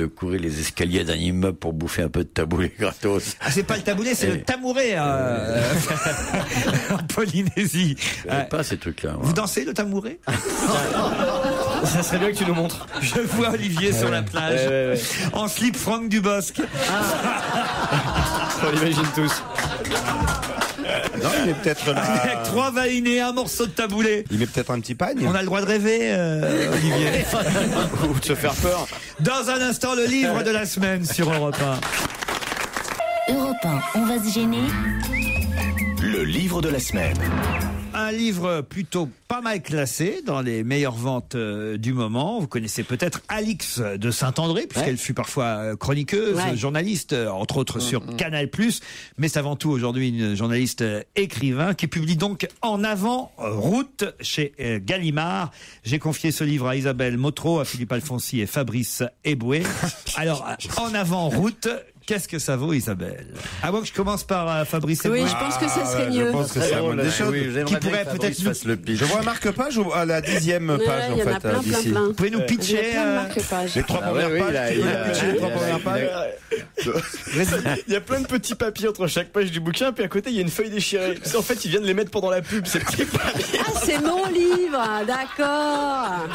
courir les escaliers d'un immeuble pour bouffer un peu de taboulé gratos. Ah, c'est pas le taboulé, c'est le tamouré en Polynésie. Je connais pas ces trucs-là. Vous dansez le tamouré? Ça serait bien que tu nous montres. Je vois Olivier sur la plage, en slip Franck Dubosc. On l'imagine tous. Non, il met peut-être avec 3 valinés, un morceau de taboulé. Il met peut-être un petit pagne. On a le droit de rêver, Olivier. Ou de se faire peur. Dans un instant, le livre de la semaine sur Europe 1. Europe 1, on va se gêner. Le livre de la semaine. Un livre plutôt pas mal classé dans les meilleures ventes du moment. Vous connaissez peut-être Alix de Saint-André, puisqu'elle fut parfois chroniqueuse, journaliste, entre autres sur Canal+. Mais c'est avant tout aujourd'hui une journaliste écrivain qui publie donc En avant route chez Gallimard. J'ai confié ce livre à Isabelle Motro, à Philippe Alfonsi et Fabrice Eboué. Alors, En avant route, qu'est-ce que ça vaut, Isabelle? Ah bon, je commence par Fabrice Eboué. Oui, je pense que ça serait mieux. Je pense que c'est la bonne des choses. Qui pourrait peut-être nous... Je vois un marque-page à la 10e page, en fait, d'ici. Vous pouvez nous pitcher les 3 premières pages? Les 3 premières pages? Il y a plein de petits papiers entre chaque page du bouquin, puis à côté il y a une feuille déchirée. En fait, ils viennent les mettre pendant la pub, ces petits papiers. Ah, c'est mon livre, d'accord.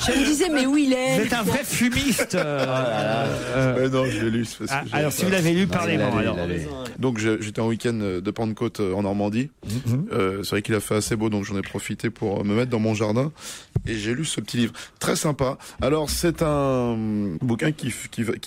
Je me disais, mais où il est? Vous êtes un vrai fumiste. Non, je l'ai lu. Alors, si vous l'avez lu, parlez-moi. Donc, j'étais en week-end de Pentecôte en Normandie. C'est vrai qu'il a fait assez beau, donc j'en ai profité pour me mettre dans mon jardin. Et j'ai lu ce petit livre. Très sympa. Alors, c'est un bouquin qui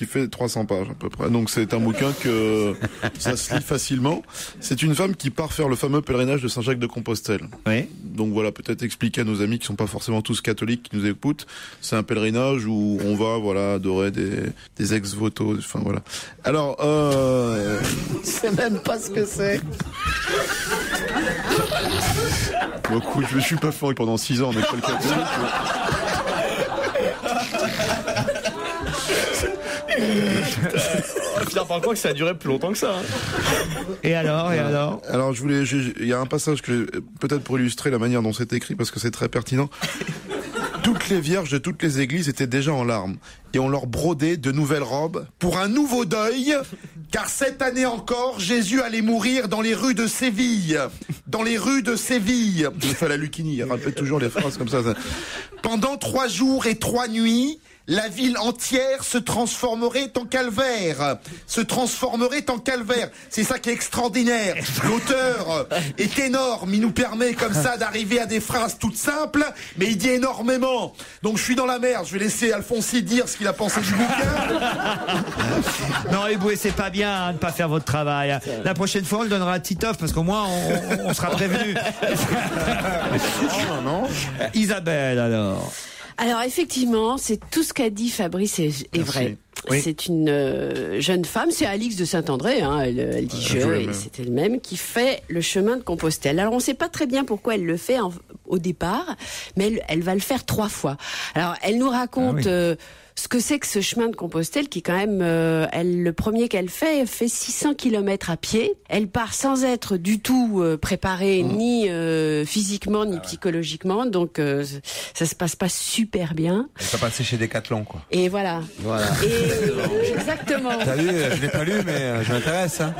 fait 300 pages à peu près. Donc, c'est un bouquin que ça se lit facilement. C'est une femme qui part faire le fameux pèlerinage de Saint-Jacques-de-Compostelle. Oui. Donc voilà, peut-être expliquer à nos amis qui sont pas forcément tous catholiques qui nous écoutent. C'est un pèlerinage où on va, adorer des ex-voto. Enfin voilà. Alors, Je sais même pas ce que c'est. Bon, écoute, je me suis pas fait pendant 6 ans en école catholique. Finir par croire que ça a duré plus longtemps que ça. Et alors Alors, il y a un passage peut-être pour illustrer la manière dont c'est écrit, parce que c'est très pertinent. Toutes les vierges de toutes les églises étaient déjà en larmes, et on leur brodait de nouvelles robes pour un nouveau deuil, car cette année encore, Jésus allait mourir dans les rues de Séville. Dans les rues de Séville. Je fais la Lucchini, il rappelle toujours les phrases comme ça. Pendant 3 jours et 3 nuits, la ville entière se transformerait en calvaire. C'est ça qui est extraordinaire. L'auteur est énorme, il nous permet comme ça d'arriver à des phrases toutes simples, mais il dit énormément. Donc je suis dans la merde, je vais laisser Alfonsi dire ce qu'il a pensé du bouquin. Non, Eboué, c'est pas bien de ne pas faire votre travail. La prochaine fois, on le donnera à Titoff, parce qu'au moins, on sera prévenu. Non. Isabelle, alors. Alors effectivement, c'est tout ce qu'a dit Fabrice est vrai. Oui. C'est une jeune femme, c'est Alix de Saint-André, hein, elle dit je, et c'est elle-même qui fait le chemin de Compostelle. Alors on ne sait pas très bien pourquoi elle le fait au départ, mais elle va le faire 3 fois. Alors elle nous raconte ce que c'est que ce chemin de Compostelle qui quand même, le premier qu'elle fait 600 km à pied. Elle part sans être du tout préparée, ni physiquement, ni psychologiquement, donc ça se passe pas super bien. Elle va passer chez Decathlon, quoi. Et voilà. Et exactement. T'as lu, je l'ai pas lu, mais je m'intéresse. Hein.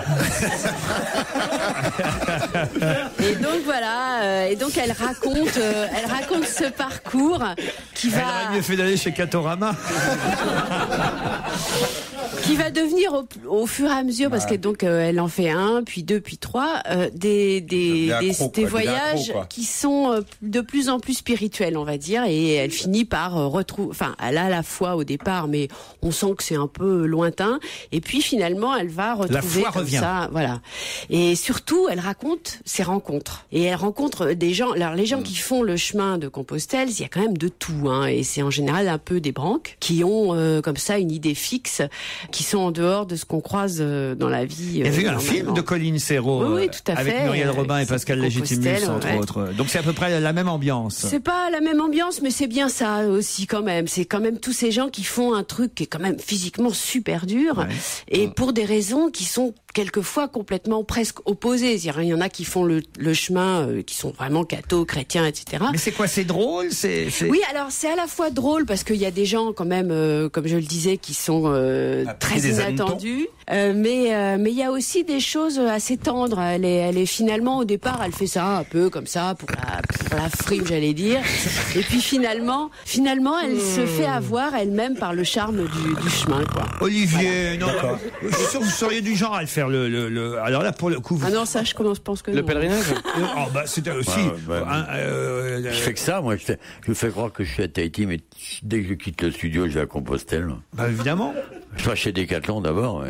Et donc voilà, et donc elle raconte ce parcours qui va. Elle aurait mieux fait d'aller chez Catorama. Qui va devenir au fur et à mesure, parce que donc elle en fait 1, puis 2, puis 3, des voyages qui sont de plus en plus spirituels, on va dire, et elle finit par retrouver, enfin, elle a la foi au départ, mais on sent que c'est un peu lointain, et puis finalement elle va retrouver la foi comme revient. Ça, voilà. Et surtout, elle raconte ses rencontres, et elle rencontre des gens. Alors les gens qui font le chemin de Compostelle, il y a quand même de tout, hein, et c'est en général un peu des branques qui ont comme ça une idée fixe, qui sont en dehors de ce qu'on croise dans la vie. Il y avait eu un film de Colline Serrault oui, tout à avec fait. Muriel Robin et Pascal Légitimus, entre autres. Donc c'est à peu près la même ambiance. C'est pas la même ambiance, mais c'est bien ça aussi quand même. C'est quand même tous ces gens qui font un truc qui est quand même physiquement super dur, et pour des raisons qui sont quelquefois complètement presque opposées. Il y en a qui font le chemin, qui sont vraiment cathos, chrétiens, etc. Mais c'est quoi, c'est drôle, Oui, alors c'est à la fois drôle parce qu'il y a des gens quand même, comme je le disais, qui sont très inattendus. Mais il y a aussi des choses assez tendres. Elle est finalement au départ, elle fait ça un peu comme ça pour la frime, j'allais dire. Et puis finalement, elle se fait avoir elle-même par le charme du chemin, quoi. Olivier, non, je suis sûr que vous seriez du genre à le faire. Alors là, pour le coup, ah non, ça, je pense que le non. pèlerinage. Oh, bah, c'était aussi. Je fais que ça, moi. Je fais croire que je suis à Tahiti, mais dès que je quitte le studio, je vais à Compostelle. Bah, évidemment. Je vais chez Decathlon d'abord. Ouais.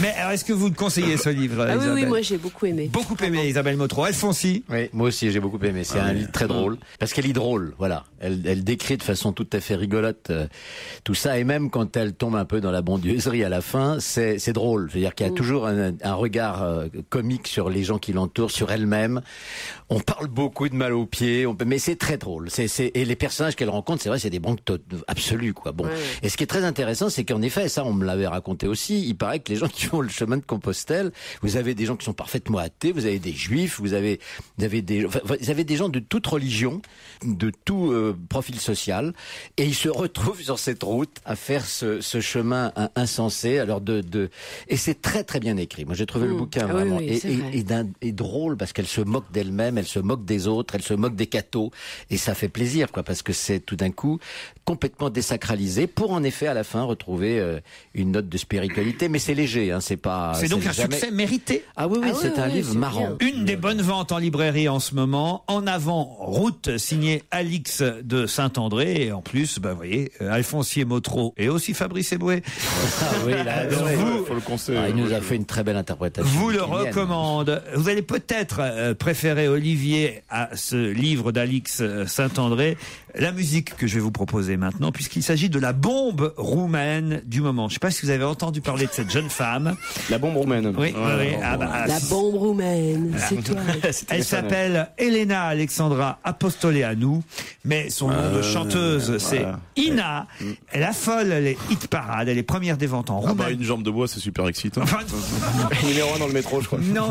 Mais alors, est-ce que vous le conseillez, ce livre, Isabelle? Oui, moi j'ai beaucoup aimé. Beaucoup aimé, Isabelle Motro. Alfonsi? Oui, moi aussi j'ai beaucoup aimé. C'est un livre très drôle. Parce qu'elle est drôle, voilà. Elle décrit de façon tout à fait rigolote tout ça. Et même quand elle tombe un peu dans la bondieuserie à la fin, c'est drôle. C'est-à-dire qu'il y a toujours un regard comique sur les gens qui l'entourent, sur elle-même. On parle beaucoup de mal aux pieds, mais c'est très drôle. Et les personnages qu'elle rencontre, c'est vrai, c'est des banques absolues, quoi. Bon. Et ce qui est très intéressant, c'est qu'en effet, ça, on me l'avait raconté aussi, il paraît que les gens qui font le chemin de Compostelle, vous avez des gens qui sont parfaitement athées, vous avez des juifs, vous avez des gens de toute religion, de tout profil social, et ils se retrouvent sur cette route à faire ce chemin insensé. Alors et c'est très très bien écrit. Moi, j'ai trouvé le bouquin vraiment et drôle parce qu'elle se moque d'elle-même, elle se moque des autres, elle se moque des cathos, et ça fait plaisir, quoi, parce que c'est tout d'un coup complètement désacralisé pour en effet à la fin retrouver une note de spiritualité, mais c'est léger, hein, c'est pas. C'est donc un succès mérité. Ah oui, c'est un livre marrant. Une des bonnes ventes en librairie en ce moment. En avant, route, signé Alix de Saint-André, et en plus, bah, vous voyez, Alfonsi Motro et aussi Fabrice Eboué. Ah oui, là, faut le conseiller. Il nous a fait une très belle interprétation. Vous le recommande. Vous allez peut-être préférer, Olivier, à ce livre d'Alix Saint-André, la musique que je vais vous proposer maintenant, puisqu'il s'agit de la bombe roumaine du moment. Je ne sais pas si vous avez entendu parler de cette jeune femme. La bombe roumaine. Oui, oui. La bombe roumaine, c'est toi. Elle s'appelle Elena Alexandra Apostoleanu, mais son nom de chanteuse, c'est Ina. Elle affole les hit parades, elle est première des ventes en Roumanie. Une jambe de bois, c'est super excitant. Numéro 1 dans le métro, je crois. Non,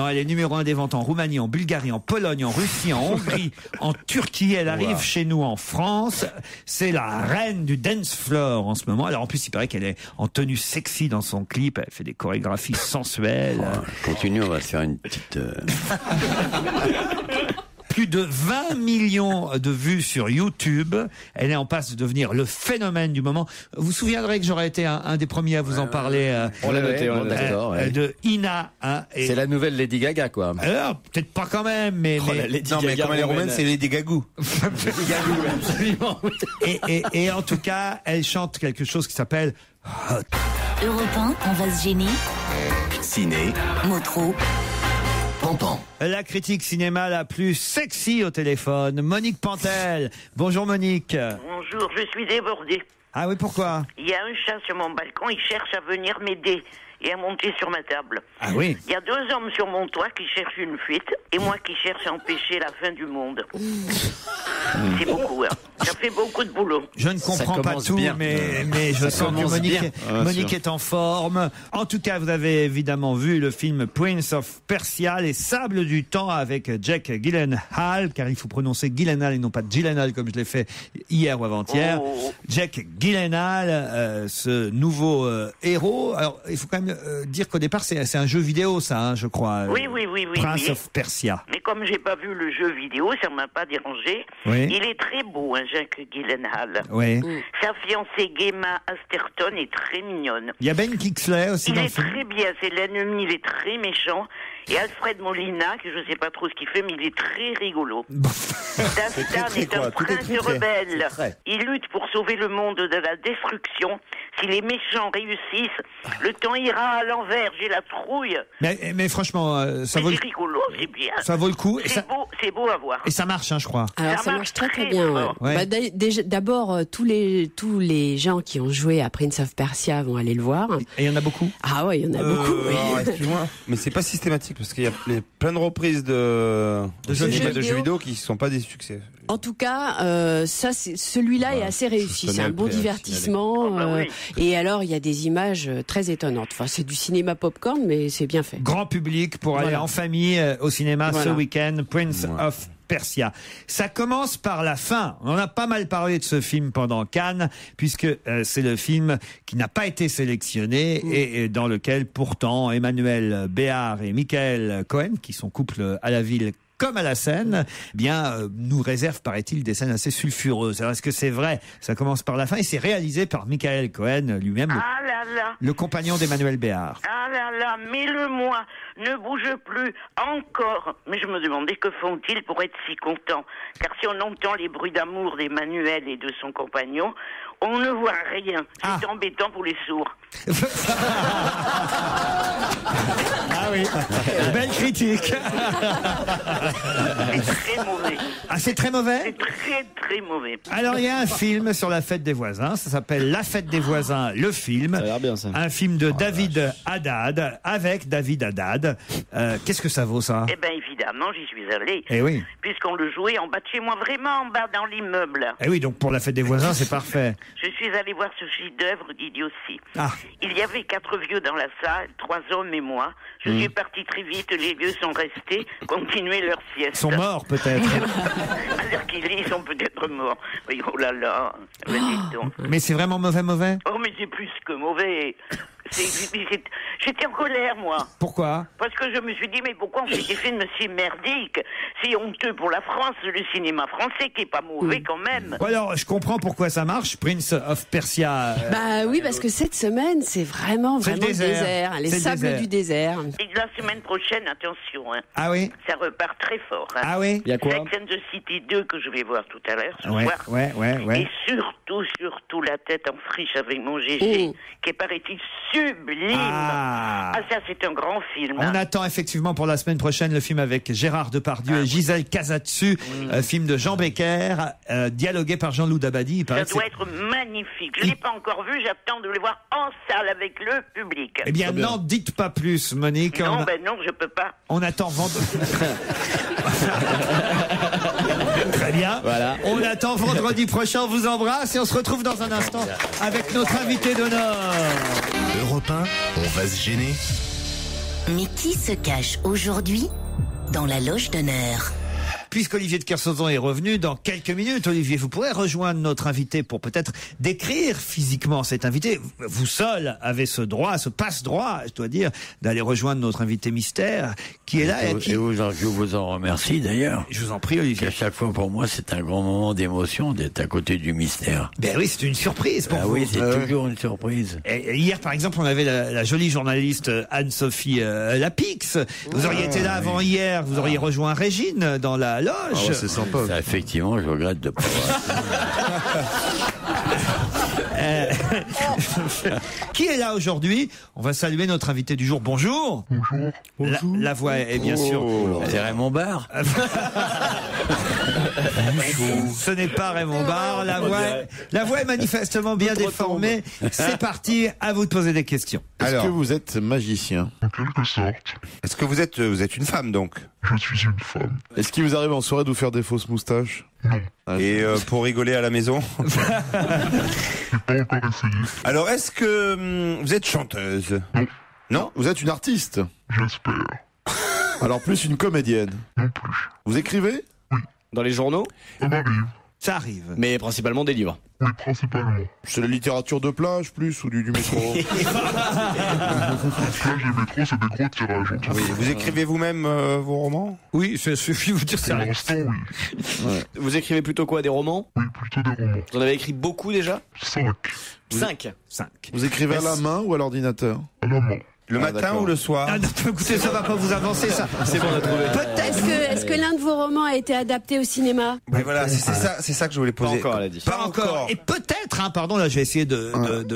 elle est numéro 1 des ventes en Roumanie, en Bulgarie, en Pologne, en Russie, en Hongrie, en Turquie. Elle arrive chez nous en France. C'est la reine du dance floor en ce moment. Alors en plus, il paraît qu'elle est en tenue sexy dans son clip. Elle fait des chorégraphies sensuelles. Continue, on va se faire une petite. Plus de 20 millions de vues sur YouTube. Elle est en passe de devenir le phénomène du moment. Vous vous souviendrez que j'aurais été un des premiers à vous en parler. On l'a noté, on est d'accord. De Ina. Hein, c'est la nouvelle Lady Gaga, quoi. Alors, peut-être pas quand même, mais... mais comme elle est roumaine, c'est Lady Gagou. Lady Gagou, absolument. Et en tout cas, elle chante quelque chose qui s'appelle Hot. Europe 1, on va se gêner. Ciné, Motro. Pampan. La critique cinéma la plus sexy au téléphone, Monique Pantel. Bonjour Monique. Bonjour, je suis débordée. Ah oui, pourquoi? Il y a un chat sur mon balcon, il cherche à venir m'aider et à monter sur ma table. Ah oui. Il y a 2 hommes sur mon toit qui cherchent une fuite et moi qui cherche à empêcher la fin du monde. C'est beaucoup, hein. Ça fait beaucoup de boulot. Je ne comprends pas tout, mais je sens que Monique est en forme. En tout cas, vous avez évidemment vu le film Prince of Persia, Les Sables du Temps, avec Jake Gyllenhaal, car il faut prononcer Gyllenhaal et non pas Gyllenhaal comme je l'ai fait hier ou avant-hier. Jake Gyllenhaal, ce nouveau héros. Alors, il faut quand même dire qu'au départ, c'est un jeu vidéo, ça, hein, je crois. Oui. Prince of Persia. Mais comme j'ai pas vu le jeu vidéo, ça m'a pas dérangé. Oui. Il est très beau, hein, Jake Gyllenhaal. Oui. Sa fiancée Gemma Arterton est très mignonne. Il y a Ben Kingsley aussi Il dans le est film. très bien, c'est l'ennemi, il est très méchant. Et Alfred Molina, que je sais pas trop ce qu'il fait, mais il est très rigolo. Dastan est un prince rebelle. Il lutte pour sauver le monde de la destruction. Si les méchants réussissent, le temps ira à l'envers, j'ai la trouille. Mais franchement, ça vaut C'est rigolo, c'est bien. ça vaut le coup. Et ça, C'est beau à voir. et ça marche, hein, je crois. Alors ça marche très très bien. Ouais. Ouais. Bah, d'abord, tous les gens qui ont joué à Prince of Persia vont aller le voir. Et il y en a beaucoup. Ah ouais, il y en a beaucoup. Oui. Excuse-moi, mais c'est pas systématique parce qu'il y a plein de reprises de jeux vidéo qui ne sont pas des succès. En tout cas, celui-là est assez réussi. C'est un bon divertissement. Et alors, il y a des images très étonnantes. Enfin, c'est du cinéma popcorn, mais c'est bien fait. Grand public pour aller en famille au cinéma ce week-end. Prince of Persia. Ça commence par la fin. On a pas mal parlé de ce film pendant Cannes, puisque c'est le film qui n'a pas été sélectionné et dans lequel pourtant Emmanuel Béard et Michael Cohen, qui sont couple à la ville comme à la scène, nous réserve, paraît-il, des scènes assez sulfureuses. Alors, est-ce que c'est vrai? Ça commence par la fin et c'est réalisé par Michael Cohen lui-même, le compagnon d'Emmanuel Béard. Ah là là, mets-le-moi, ne bouge plus, encore. Mais je me demandais que font-ils pour être si contents. Car si on entend les bruits d'amour d'Emmanuel et de son compagnon, on ne voit rien. C'est embêtant pour les sourds. Ah oui, belle critique. C'est très mauvais. Ah, c'est très mauvais? C'est très très mauvais. Alors, il y a un film sur la fête des voisins. Ça s'appelle La fête des voisins, le film. Ça a l'air bien, ça. Un film de David Haddad, avec David Haddad. Qu'est-ce que ça vaut, ça? Eh bien, évidemment, j'y suis allé. Eh oui. Puisqu'on le jouait en bas de chez moi, vraiment en bas dans l'immeuble. Eh oui, donc pour la fête des voisins, c'est parfait. Je suis allé voir ce chef-d'œuvre d'idiotie. Ah. Il y avait 4 vieux dans la salle, 3 hommes et moi. Je suis parti très vite, les vieux sont restés, continuaient leur sieste. Ils sont morts, peut-être. Alors qu'ils sont peut-être morts. Oui, oh là là, dis donc. Mais c'est vraiment mauvais? Oh, mais c'est plus que mauvais. J'étais en colère, moi. Pourquoi? Parce que je me suis dit, mais pourquoi on fait des films si merdiques? C'est honteux pour la France, le cinéma français qui est pas mauvais quand même. Bon, alors, je comprends pourquoi ça marche, Prince of Persia. Bah oui, parce que cette semaine, c'est vraiment le désert. Les C'est le sables désert. du désert. Et la semaine prochaine, attention, hein. Ah oui? Ça repart très fort. Hein. Ah oui? Il y a quoi? Sex and the City 2 que je vais voir tout à l'heure, ce Ouais, soir. ouais. Et surtout la tête en friche avec mon GG, qui est, paraît-il, sublime. Ah, ça, c'est un grand film. On attend effectivement pour la semaine prochaine le film avec Gérard Depardieu et Gisèle Casatsu, film de Jean Becker, dialogué par Jean-Loup Dabadi. Il paraît Ça doit être magnifique. Je ne l'ai pas encore vu, j'attends de le voir en salle avec le public. Eh bien, n'en dites pas plus, Monique. Non, non, je peux pas. On attend vendredi. Très bien. Voilà. On attend vendredi prochain. On vous embrasse et on se retrouve dans un instant avec notre invité d'honneur. Europe 1, on va se gêner. Mais qui se cache aujourd'hui dans la loge d'honneur? Puisqu'Olivier de Kersauzon est revenu, dans quelques minutes, Olivier, vous pourrez rejoindre notre invité pour peut-être décrire physiquement cet invité. Vous seul avez ce droit, ce passe-droit, je dois dire, d'aller rejoindre notre invité mystère qui est là. Je vous en remercie d'ailleurs. Je vous en prie, Olivier. À chaque fois pour moi, c'est un grand moment d'émotion d'être à côté du mystère. Ben oui, c'est une surprise pour vous. Oui, c'est toujours une surprise. Et hier, par exemple, on avait la jolie journaliste Anne-Sophie Lapix. Vous auriez été là avant hier, vous auriez rejoint Régine dans la loge. Ah ouais, c'est sympa. Ça, effectivement, je regrette de pas Qui est là aujourd'hui? On va saluer notre invité du jour. Bonjour. Bonjour. La voix est bien sûr. C'est Raymond Barre. Ce n'est pas Raymond Barre. La voix est manifestement bien déformée. C'est parti. À vous de poser des questions. Est-ce que vous êtes magicien? En quelque sorte. Est-ce que vous êtes une femme donc? Je suis une femme. Est-ce qu'il vous arrive en soirée de vous faire des fausses moustaches? Non. Et pour rigoler à la maison? J'ai pas encore essayé. Alors, est-ce que vous êtes chanteuse? Non. Non? Vous êtes une artiste? J'espère. Alors plus une comédienne? Non plus. Vous écrivez? Dans les journaux? Ça arrive. Mais principalement des livres. Oui, principalement. C'est la littérature de plage plus ou du métro? Plage et métro, c'est des gros tirages. Oui, vous écrivez vous-même vos romans? Oui, je suffit de vous dire ça. Pour l'instant, oui. Ouais. Vous écrivez plutôt quoi, des romans? Oui, plutôt des romans. Vous en avez écrit beaucoup déjà? 5. 5. Vous écrivez à la main ou à l'ordinateur? À la main. Le matin d'accord. ou le soir? Ah non, écoutez, ça va pas vous avancer, ça. C'est bon, on a trouvé. Est-ce que l'un de vos romans a été adapté au cinéma? Oui, voilà, c'est ça que je voulais poser. Pas encore, elle a dit. Pas encore. Et peut-être, pardon, là, je vais essayer de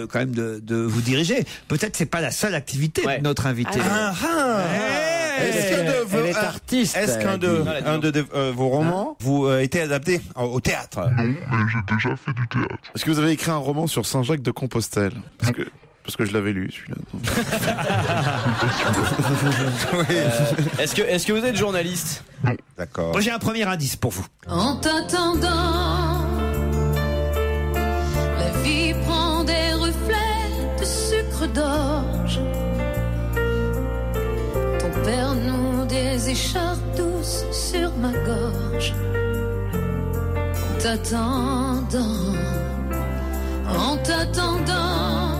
quand même de vous diriger. Peut-être c'est pas la seule activité de notre invité. Elle est artiste. Est-ce qu'un de vos romans vous été adapté au théâtre? Non, mais j'ai déjà fait du théâtre. Est-ce que vous avez écrit un roman sur Saint-Jacques de Compostelle? Parce que je l'avais lu, celui-là. Est-ce que vous êtes journaliste? Non. D'accord. Moi, j'ai un premier indice pour vous. En t'attendant, la vie prend des reflets de sucre d'orge. Ton père noue des écharpes douces sur ma gorge. En t'attendant, en t'attendant,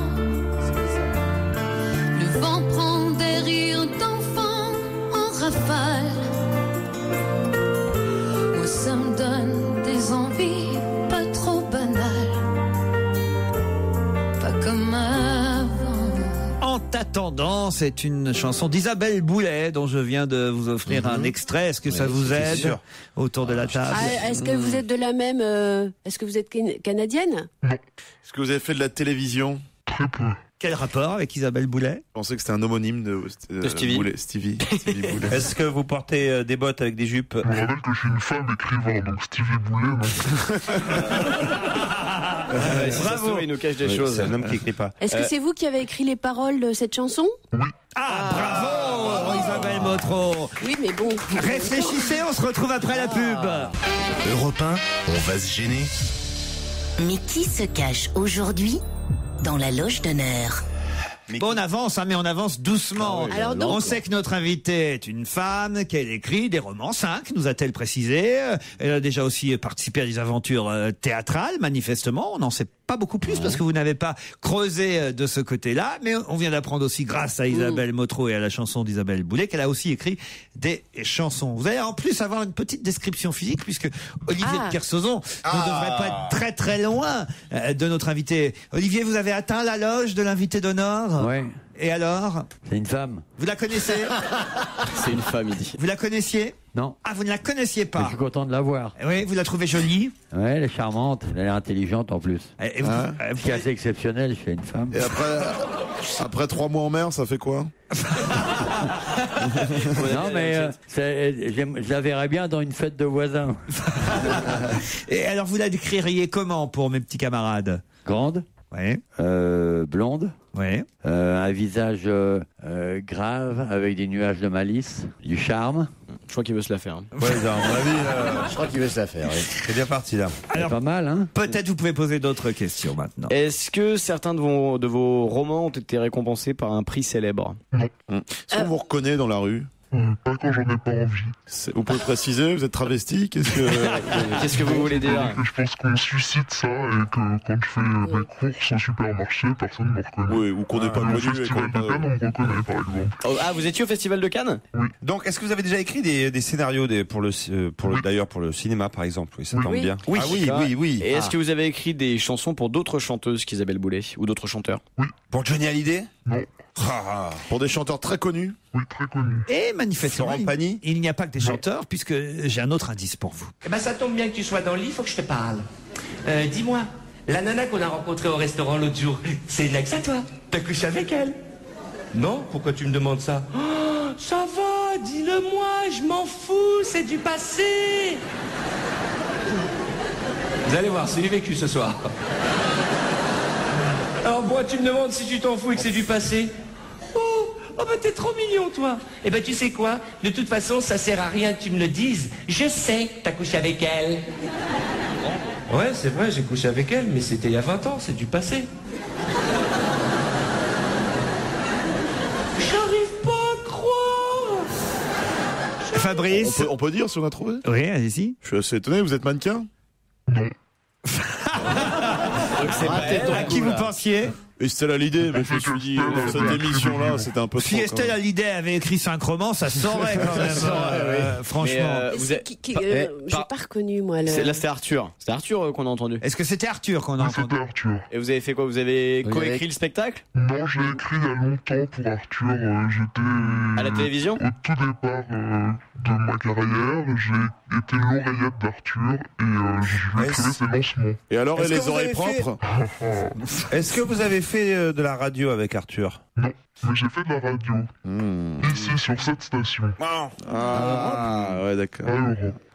le vent prend des rires d'enfants en rafale. Moi, ça me donne des envies pas trop banales, pas comme avant. En t'attendant, c'est une chanson d'Isabelle Boulet dont je viens de vous offrir un extrait. Est-ce que ça vous aide autour de la table? Est-ce que vous êtes de la même... Est-ce que vous êtes canadienne? Est-ce que vous avez fait de la télévision? Très peu. Quel rapport avec Isabelle Boulet? Je pensais que c'était un homonyme de Stevie. Boulet, Stevie Boulet. Est-ce que vous portez des bottes avec des jupes? Je me rappelle que je suis une femme écrivain, donc Stevie Boulet, Bravo, il nous cache des choses. C'est un homme qui écrit pas. Est-ce que c'est vous qui avez écrit les paroles de cette chanson? Ah, bravo, Isabelle Motro. Oui, mais bon. Réfléchissez, on se retrouve après la pub. Europe 1, on va se gêner. Mais qui se cache aujourd'hui dans la loge d'honneur? Bon, on avance, mais on avance doucement. Alors donc- On sait que notre invitée est une femme, qu'elle écrit des romans, 5, nous a-t-elle précisé. Elle a déjà aussi participé à des aventures théâtrales, manifestement. On n'en sait pas beaucoup plus parce que vous n'avez pas creusé de ce côté-là. Mais on vient d'apprendre aussi, grâce à Isabelle Motro et à la chanson d'Isabelle Boulet, qu'elle a aussi écrit des chansons. Vous allez en plus avoir une petite description physique puisque Olivier de Kersauzon ne devrait pas être très très loin de notre invité. Olivier, vous avez atteint la loge de l'invité d'honneur? Ouais. Et alors? C'est une femme. Vous la connaissez? C'est une femme, il dit. Vous la connaissiez? Non. Ah, vous ne la connaissiez Mais pas? je suis content de la voir. Oui, vous la trouvez jolie? Ouais, elle est charmante, elle est intelligente en plus. Et vous- Ce qui est assez exceptionnel chez une femme. Et après 3 mois en mer, ça fait quoi? Non, mais je la verrais bien dans une fête de voisins. Et alors, vous la décririez comment pour mes petits camarades? Grande, Ouais, blonde, ouais. un visage grave avec des nuages de malice, du charme. Je crois qu'il veut se la faire. Ouais, à mon avis, Je crois qu'il veut se la faire. Oui. c'est bien parti là. Alors, Pas mal, hein? peut-être vous pouvez poser d'autres questions maintenant. Est-ce que certains de vos romans ont été récompensés par un prix célèbre? Est-ce qu'on vous reconnaît dans la rue? Pas quand j'en ai pas envie. Vous pouvez préciser, vous êtes travesti, qu'est-ce que vous voulez dire? Je pense qu'on suscite ça et que quand je fais mes courses au supermarché, personne ne me reconnaît. Oui, ou qu'on n'est pas connu. Au Festival de Cannes, on me reconnaît par exemple. Ah, vous étiez au Festival de Cannes? Oui. Donc, est-ce que vous avez déjà écrit des scénarios d'ailleurs pour le cinéma, par exemple? Oui, ça tombe bien. Oui. Ah oui. Et est-ce que vous avez écrit des chansons pour d'autres chanteuses qu'Isabelle Boulay ou d'autres chanteurs? Oui. Pour Johnny Hallyday? Non. Pour des chanteurs très connus? Oui, très connus. Et manifestement, Florent Pagny? il n'y a pas que des chanteurs, puisque j'ai un autre indice pour vous. Eh ben, ça tombe bien que tu sois dans le lit, faut que je te parle. Dis-moi, la nana qu'on a rencontrée au restaurant l'autre jour, c'est l'ex à toi? T'as couché avec elle? Non? Pourquoi tu me demandes ça? Oh, ça va, dis-le-moi, je m'en fous, c'est du passé. Vous allez voir, c'est du vécu ce soir. Alors moi, tu me demandes si tu t'en fous et que c'est du passé? Oh bah t'es trop mignon toi. Eh ben tu sais quoi? De toute façon ça sert à rien que tu me le dises. Je sais que t'as couché avec elle. Ouais c'est vrai j'ai couché avec elle mais c'était il y a 20 ans, c'est du passé. J'arrive pas à croire. Fabrice, on peut dire si on a trouvé? Oui, allez-y. Je suis assez étonné, vous êtes mannequin? Non. À qui vous pensiez? Estelle Hallyday, mais je me suis dit, dans cette émission-là, c'était un peu trop. Si Estelle Hallyday avait écrit 5 romans, ça saurait quand même. Franchement. J'ai pas reconnu, moi. Là, c'était Arthur. C'était Arthur qu'on a entendu. Est-ce que c'était Arthur qu'on a entendu? C'était Arthur. Et vous avez fait quoi? Vous avez coécrit le spectacle? Non, j'ai écrit il y a longtemps pour Arthur. J'étais... À la télévision? Au tout départ de ma carrière, j'ai été l'oreillette d'Arthur et j'ai écrit ses lancements. Et alors, et les oreilles propres? Est-ce que vous avez fait de la radio avec Arthur? Non, mais j'ai fait de la radio. Ici, sur cette station. Ah, ouais, d'accord.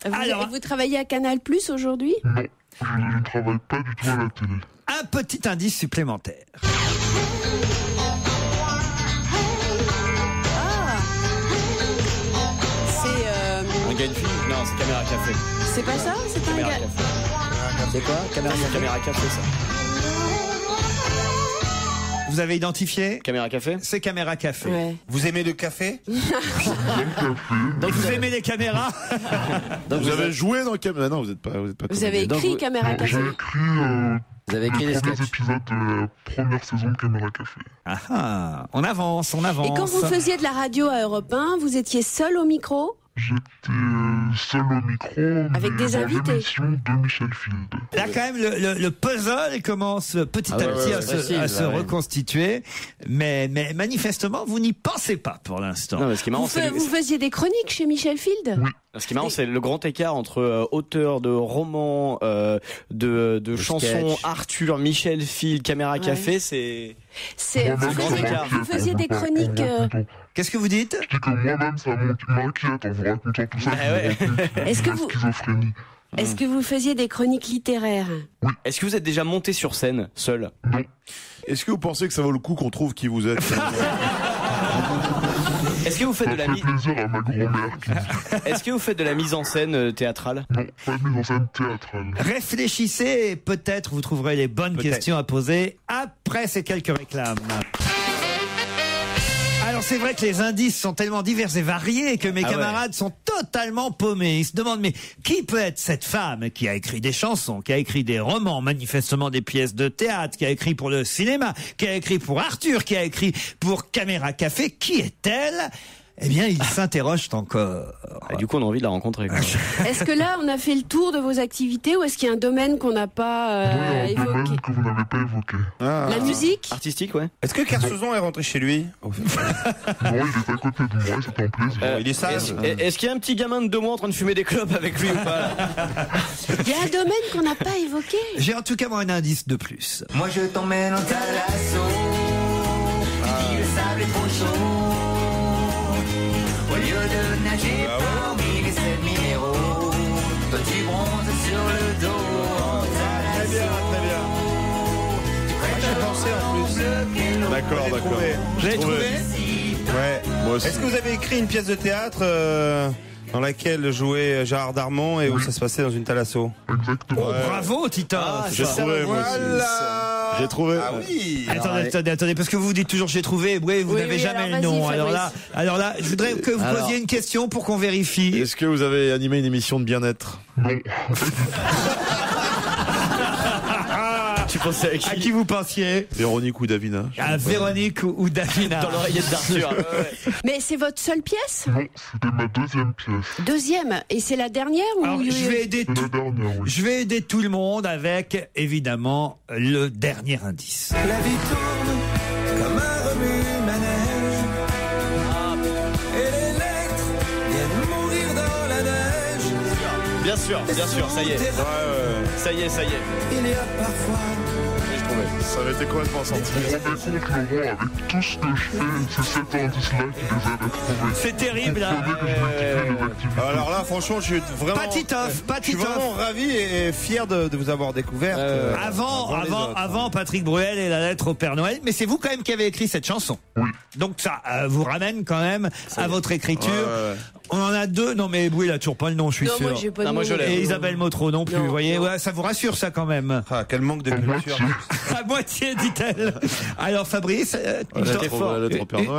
Et vous travaillez à Canal+ aujourd'hui? Non, je ne travaille pas du tout à la télé. Un petit indice supplémentaire. Un gars, une fille? Non, c'est Caméra Café. C'est pas ça? C'est pas un gars. C'est quoi? Caméra Café, ça. Vous avez identifié? Caméra Café? C'est Caméra Café. Ouais. Vous aimez le café? Donc vous aimez les caméras? Donc vous avez joué dans Caméra? Non, vous n'êtes pas. Vous avez écrit Caméra Café? J'ai écrit Vous avez écrit les les premiers sketchs. épisodes de la première saison de Caméra Café. Ah, on avance. Et quand vous faisiez de la radio à Europe 1, vous étiez seul au micro? J'étais seul au micro. Avec des invités. Dans l'émission de Michel Field. Là, quand même, le puzzle commence petit à petit à se reconstituer. Mais manifestement, vous n'y pensez pas pour l'instant. Non, mais ce qui est marrant, Vous faisiez des chroniques chez Michel Field? Oui. Ce qui est marrant, c'est le grand écart entre auteur de romans, de chansons, sketch. Arthur, Michel Field, Caméra Café, c'est Vous grand écart. faisiez des chroniques. Qu'est-ce que vous dites? Je dis que moi-même, ça m'inquiète en vous racontant tout ça. Est-ce que vous... Schizophrénie. Est-ce que vous faisiez des chroniques littéraires? Est-ce que vous êtes déjà monté sur scène, seul? Non. Est-ce que vous pensez que ça vaut le coup qu'on trouve qui vous êtes? Est-ce que vous faites de la plaisir à ma grand-mère. Est-ce que vous faites de la mise en scène théâtrale? Non, pas de mise en scène théâtrale. Réfléchissez et peut-être vous trouverez les bonnes questions à poser après ces quelques réclames. Alors c'est vrai que les indices sont tellement divers et variés que mes camarades sont totalement paumés. Ils se demandent mais qui peut être cette femme qui a écrit des chansons, qui a écrit des romans, manifestement des pièces de théâtre, qui a écrit pour le cinéma, qui a écrit pour Arthur, qui a écrit pour Caméra Café. Qui est-elle? Eh bien, ils s'interrogent encore. Et du coup, on a envie de la rencontrer. Est-ce que là, on a fait le tour de vos activités ou est-ce qu'il y a un domaine qu'on n'a pas Oui, un domaine que vous n'avez pas évoqué. La musique? Artistique, ouais. Est-ce que Kersozon est rentré chez lui? Non, il est à côté de moi, c'est un plaisir. Il est sage. Est-ce qu'il y a un petit gamin de 2 mois en train de fumer des clopes avec lui ou pas? Il y a un domaine qu'on n'a pas évoqué. J'ai en tout cas moi un indice de plus. Moi je t'emmène en thalasso. Tu dis le sable est trop chaud. Au lieu de nager parmi les sels minéraux, toi tu bronzes sur le dos en thalasso. Très bien. J'ai pensé en plus. D'accord. Vous avez trouvé? Ouais. Moi aussi. Est-ce que vous avez écrit une pièce de théâtre dans laquelle jouait Gérard Darmon et où ça se passait dans une thalasso? Exactement. Oh, bravo, Titoff. J'ai trouvé, moi aussi. Voilà. J'ai trouvé. Ah oui. Attendez, parce que vous dites toujours j'ai trouvé, vous n'avez jamais le nom. Alors là, je voudrais que vous posiez une question pour qu'on vérifie. Est-ce que vous avez animé une émission de bien-être? Non. Tu pensais à qui? À qui vous pensiez? Véronique ou Davina? À Véronique ou Davina. Dans l'oreillette d'Arthur. Mais c'est votre seule pièce? Non, c'était ma deuxième pièce. Deuxième. Et c'est la dernière ou... Alors, je vais aider C'est la dernière, oui. Je vais aider tout le monde avec, évidemment, le dernier indice. La vie tourne comme un remue-manège. Et les lettres viennent mourir dans la neige. Bien sûr, ça y est. Ça y est. Il y a parfois... J'ai trouvé. Ça avait été complètement sorti. Vous vous rendez compte, Laurent, avec tout ce que je fais, c'est cet indice-là qui les aide à trouver. C'est terrible, hein. Vous savez que je vais quitter les activités. Alors là, franchement, je suis vraiment. Je suis vraiment ravi et fier de vous avoir découvert. Avant Patrick Bruel et la lettre au Père Noël, mais c'est vous quand même qui avez écrit cette chanson. Oui. Donc ça vous ramène quand même à votre écriture. Ouais. On en a deux. Non mais Boué, il a toujours pas le nom, je suis sûr. Moi, j'ai pas de nom. Et Isabelle Motro non plus. Vous voyez, ouais, ça vous rassure ça quand même. Ah, quel manque de culture. À moitié, dit-elle. Alors Fabrice,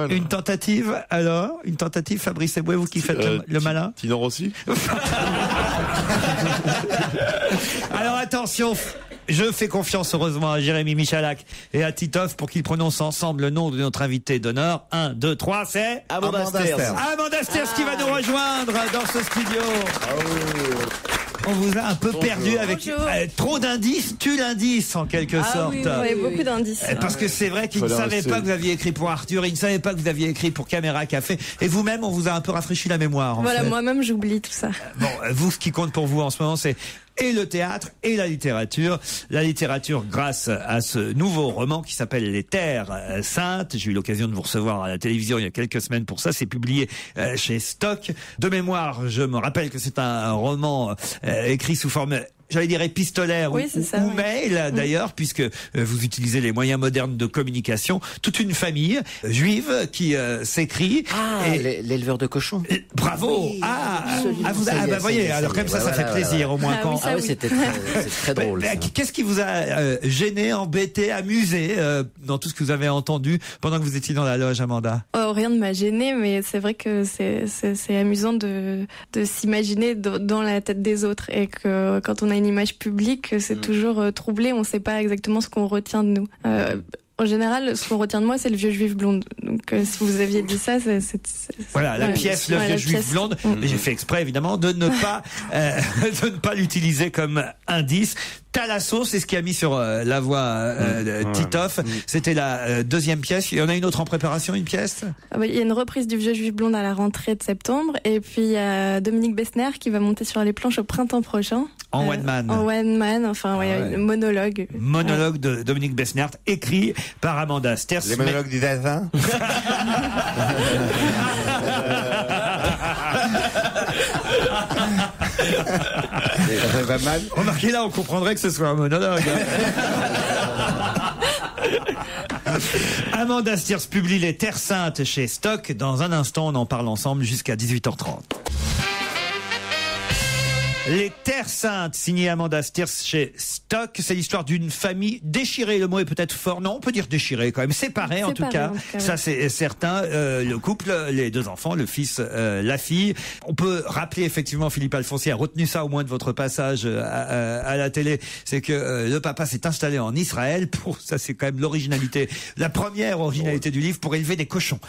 une tentative. Alors, une tentative, Fabrice Eboué, vous qui faites le malin. Tino Rossi. Alors attention. Je fais confiance heureusement à Jérémy Michalak et à Titoff pour qu'ils prononcent ensemble le nom de notre invité d'honneur. 1, 2, 3, c'est Amanda Sters. Amanda Sters qui va nous rejoindre dans ce studio. On vous a un peu perdu avec trop d'indices, l'indice en quelque sorte. Oui, beaucoup d'indices. Parce que c'est vrai qu'ils ne savaient pas que vous aviez écrit pour Arthur, ils ne savaient pas que vous aviez écrit pour Caméra Café, et vous-même, on vous a un peu rafraîchi la mémoire. Voilà, moi-même, j'oublie tout ça. Bon, vous, ce qui compte pour vous en ce moment, c'est et le théâtre et la littérature. La littérature grâce à ce nouveau roman qui s'appelle Les Terres Saintes. J'ai eu l'occasion de vous recevoir à la télévision il y a quelques semaines pour ça. C'est publié chez Stock. De mémoire, je me rappelle que c'est un roman écrit sous forme... j'allais dire épistolaire ou mail d'ailleurs, puisque vous utilisez les moyens modernes de communication. Toute une famille juive qui s'écrit. L'éleveur de cochons. Bravo. Oui, vous voyez, alors comme ça fait plaisir au moins quand. C'était très drôle. Qu'est-ce qui vous a gêné, embêté, amusé dans tout ce que vous avez entendu pendant que vous étiez dans la loge, Amanda? Rien ne m'a gêné, mais c'est vrai que c'est amusant de s'imaginer dans la tête des autres, et que quand on a une image publique, c'est toujours troublé, on ne sait pas exactement ce qu'on retient de nous. En général, ce qu'on retient de moi, c'est le vieux juif blonde. Donc, si vous aviez dit ça, c'est voilà, la pièce, le vieux juif blonde. Mais j'ai fait exprès, évidemment, de ne pas l'utiliser comme indice. Talasso, c'est ce qui a mis sur la voix Titoff. C'était la deuxième pièce. Il y en a une autre en préparation, une pièce? Il y a une reprise du vieux juif blonde à la rentrée de septembre. Et puis, il y a Dominique Bessner qui va monter sur les planches au printemps prochain. En one man. En one man, enfin, monologue. Monologue de Dominique Bessner, écrit par Amanda Sters. Les monologues du Dazin. Ça va mal. Remarquez là, on comprendrait que ce soit un monologue. Amanda Sters publie Les Terres Saintes chez Stock. Dans un instant, on en parle ensemble jusqu'à 18h30. Les Terres Saintes, signé Amanda Sters chez Stock. C'est l'histoire d'une famille déchirée. Le mot est peut-être fort. Non, on peut dire déchirée quand même. Séparée en tout cas. Ça, c'est certain. Le couple, les deux enfants, le fils, la fille. On peut rappeler effectivement, Philippe Alfonsi a retenu ça au moins de votre passage à la télé. C'est que le papa s'est installé en Israël pour, ça c'est quand même l'originalité, la première originalité du livre, pour élever des cochons.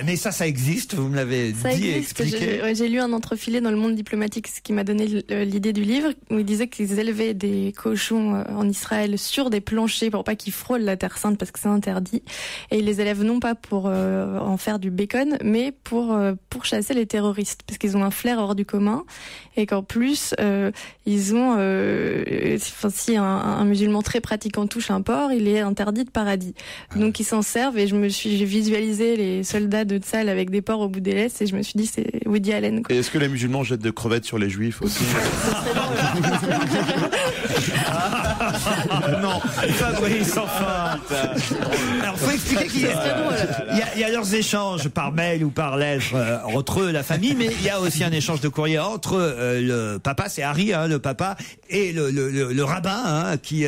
Mais ça existe. Vous me l'avez dit et expliqué. J'ai lu un entrefilé dans Le Monde diplomatique, ce qui m'a donné l'idée du livre, où il disait qu'ils élevaient des cochons en Israël sur des planchers pour pas qu'ils frôlent la Terre Sainte parce que c'est interdit. Et ils les élèvent non pas pour en faire du bacon, mais pour chasser les terroristes, parce qu'ils ont un flair hors du commun, et qu'en plus ils ont si un musulman très pratiquant touche un porc, il est interdit de paradis. Donc ils s'en servent, et j'ai visualisé les soldats de Tzal avec des porcs au bout des laisses, et je me suis dit c'est Woody Allen, quoi. Et est-ce que les musulmans jettent de crevettes sur les juifs aussi? Non, Fabrice, enfin. Alors, faut expliquer qu'il y a leurs échanges par mail ou par lettre entre eux, la famille, mais il y a aussi un échange de courrier entre le papa, c'est Harry, le papa, et le rabbin, qui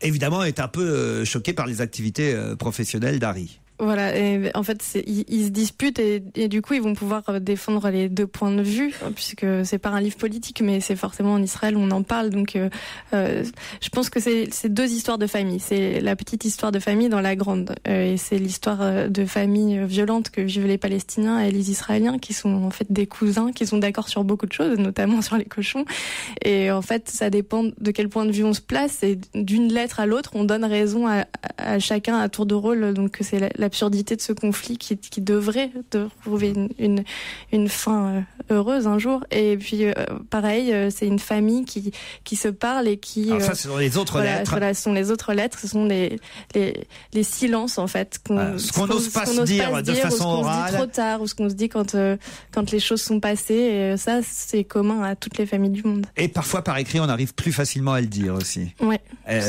évidemment est un peu choqué par les activités professionnelles d'Harry. Voilà, et en fait, ils se disputent et du coup, ils vont pouvoir défendre les deux points de vue, puisque c'est pas un livre politique, mais c'est forcément en Israël, on en parle. Donc, je pense que c'est deux histoires de famille. C'est la petite histoire de famille dans la grande, et c'est l'histoire de famille violente que vivent les Palestiniens et les Israéliens, qui sont en fait des cousins, qui sont d'accord sur beaucoup de choses, notamment sur les cochons. Et en fait, ça dépend de quel point de vue on se place. Et d'une lettre à l'autre, on donne raison à chacun à tour de rôle. Donc, c'est l'absurdité de ce conflit qui devrait trouver une fin heureuse un jour. Et puis pareil, c'est une famille qui se parle et qui... Alors ça, ce sont les autres lettres. Voilà, ce sont les autres lettres, ce sont les silences en fait. Ce qu'on n'ose pas se dire de façon orale. Ce qu'on se dit trop tard, ou ce qu'on se dit quand les choses sont passées. Et ça, c'est commun à toutes les familles du monde. Et parfois par écrit, on arrive plus facilement à le dire aussi. Ouais.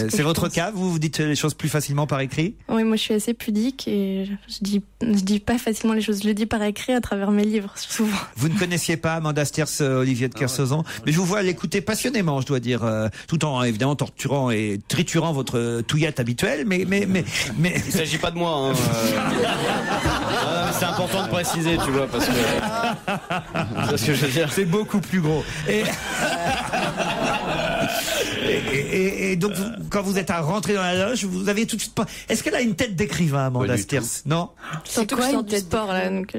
C'est votre cas, vous dites les choses plus facilement par écrit? Oui, moi je suis assez pudique et je dis pas facilement les choses. Je le dis par écrit à travers mes livres, souvent. Vous ne connaissiez pas Amanda Stiers, Olivier de Kersauzon, mais je vous vois l'écouter passionnément, je dois dire, tout en évidemment torturant et triturant votre touillette habituelle, mais. Il s'agit pas de moi. C'est important de préciser, tu vois, parce que. C'est ce que je veux dire. C'est beaucoup plus gros. Et donc, quand vous êtes à rentrer dans la loge, vous avez tout de suite pas. Est-ce qu'elle a une tête d'écrivain, Amanda Stiers? Non. C'est quoi une tête sport là donc...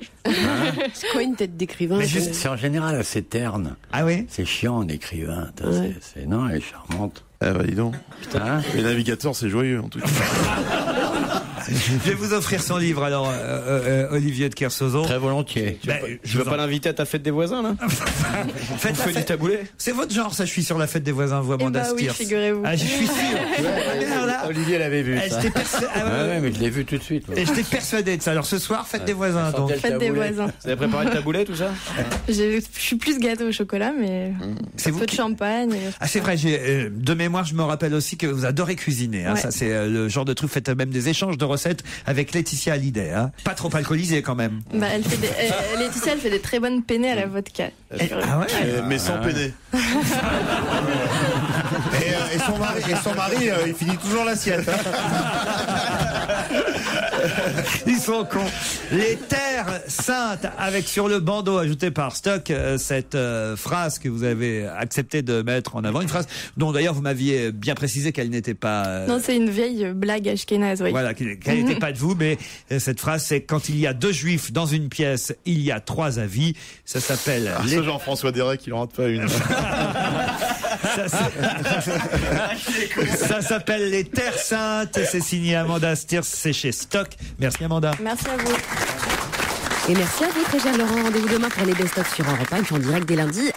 C'est quoi une tête d'écrivain? C'est en général assez terne. Ah oui? C'est chiant un écrivain. Non, elle est charmante. Ah bah dis donc. Putain. Les navigateurs, c'est joyeux en tout cas. Je vais vous offrir son livre alors, Olivier de Kersauzon. Très volontiers. Je veux pas l'inviter à ta fête des voisins là. Faites du taboulet. C'est votre genre, ça. Je suis sur la fête des voisins, vous, Amanda Stiers. Oui, figurez-vous. Ah, je suis sûr. Olivier l'avait vu. Ça. Ouais, mais je l'ai vu tout de suite. Et j'étais persuadé de ça. Alors ce soir, fête des voisins. Donc. Fête des voisins. Vous avez préparé le taboulet, tout ça? Je suis plus gâteau au chocolat, mais un peu de champagne. Ah, c'est vrai. De mémoire, je me rappelle aussi que vous adorez cuisiner. Hein. Ouais. Ça, c'est le genre de truc. Faites même des échanges de recettes avec Laetitia Hallyday. Hein. Pas trop alcoolisée quand même. Bah, Laetitia, elle fait des très bonnes penne à la vodka. Ah ouais. Mais sans penne. Et son mari, il finit toujours l'assiette. Ils sont cons. Les terres saintes, avec sur le bandeau ajouté par Stock cette phrase que vous avez accepté de mettre en avant, une phrase dont d'ailleurs vous m'aviez bien précisé qu'elle n'était pas. Non, c'est une vieille blague ashkénaze, oui. Voilà, qu'elle n'était pas de vous, mais cette phrase, c'est quand il y a 2 juifs dans une pièce, il y a 3 avis. Ça s'appelle. Ce Jean-François Derek, il en rate pas une. Ça s'appelle Les Terres Saintes. C'est signé Amanda Stiers. C'est chez Stock. Merci Amanda. Merci à vous. Et merci à vous, très cher Laurent. Rendez-vous demain pour les best-of sur Europe 1, en direct dès lundi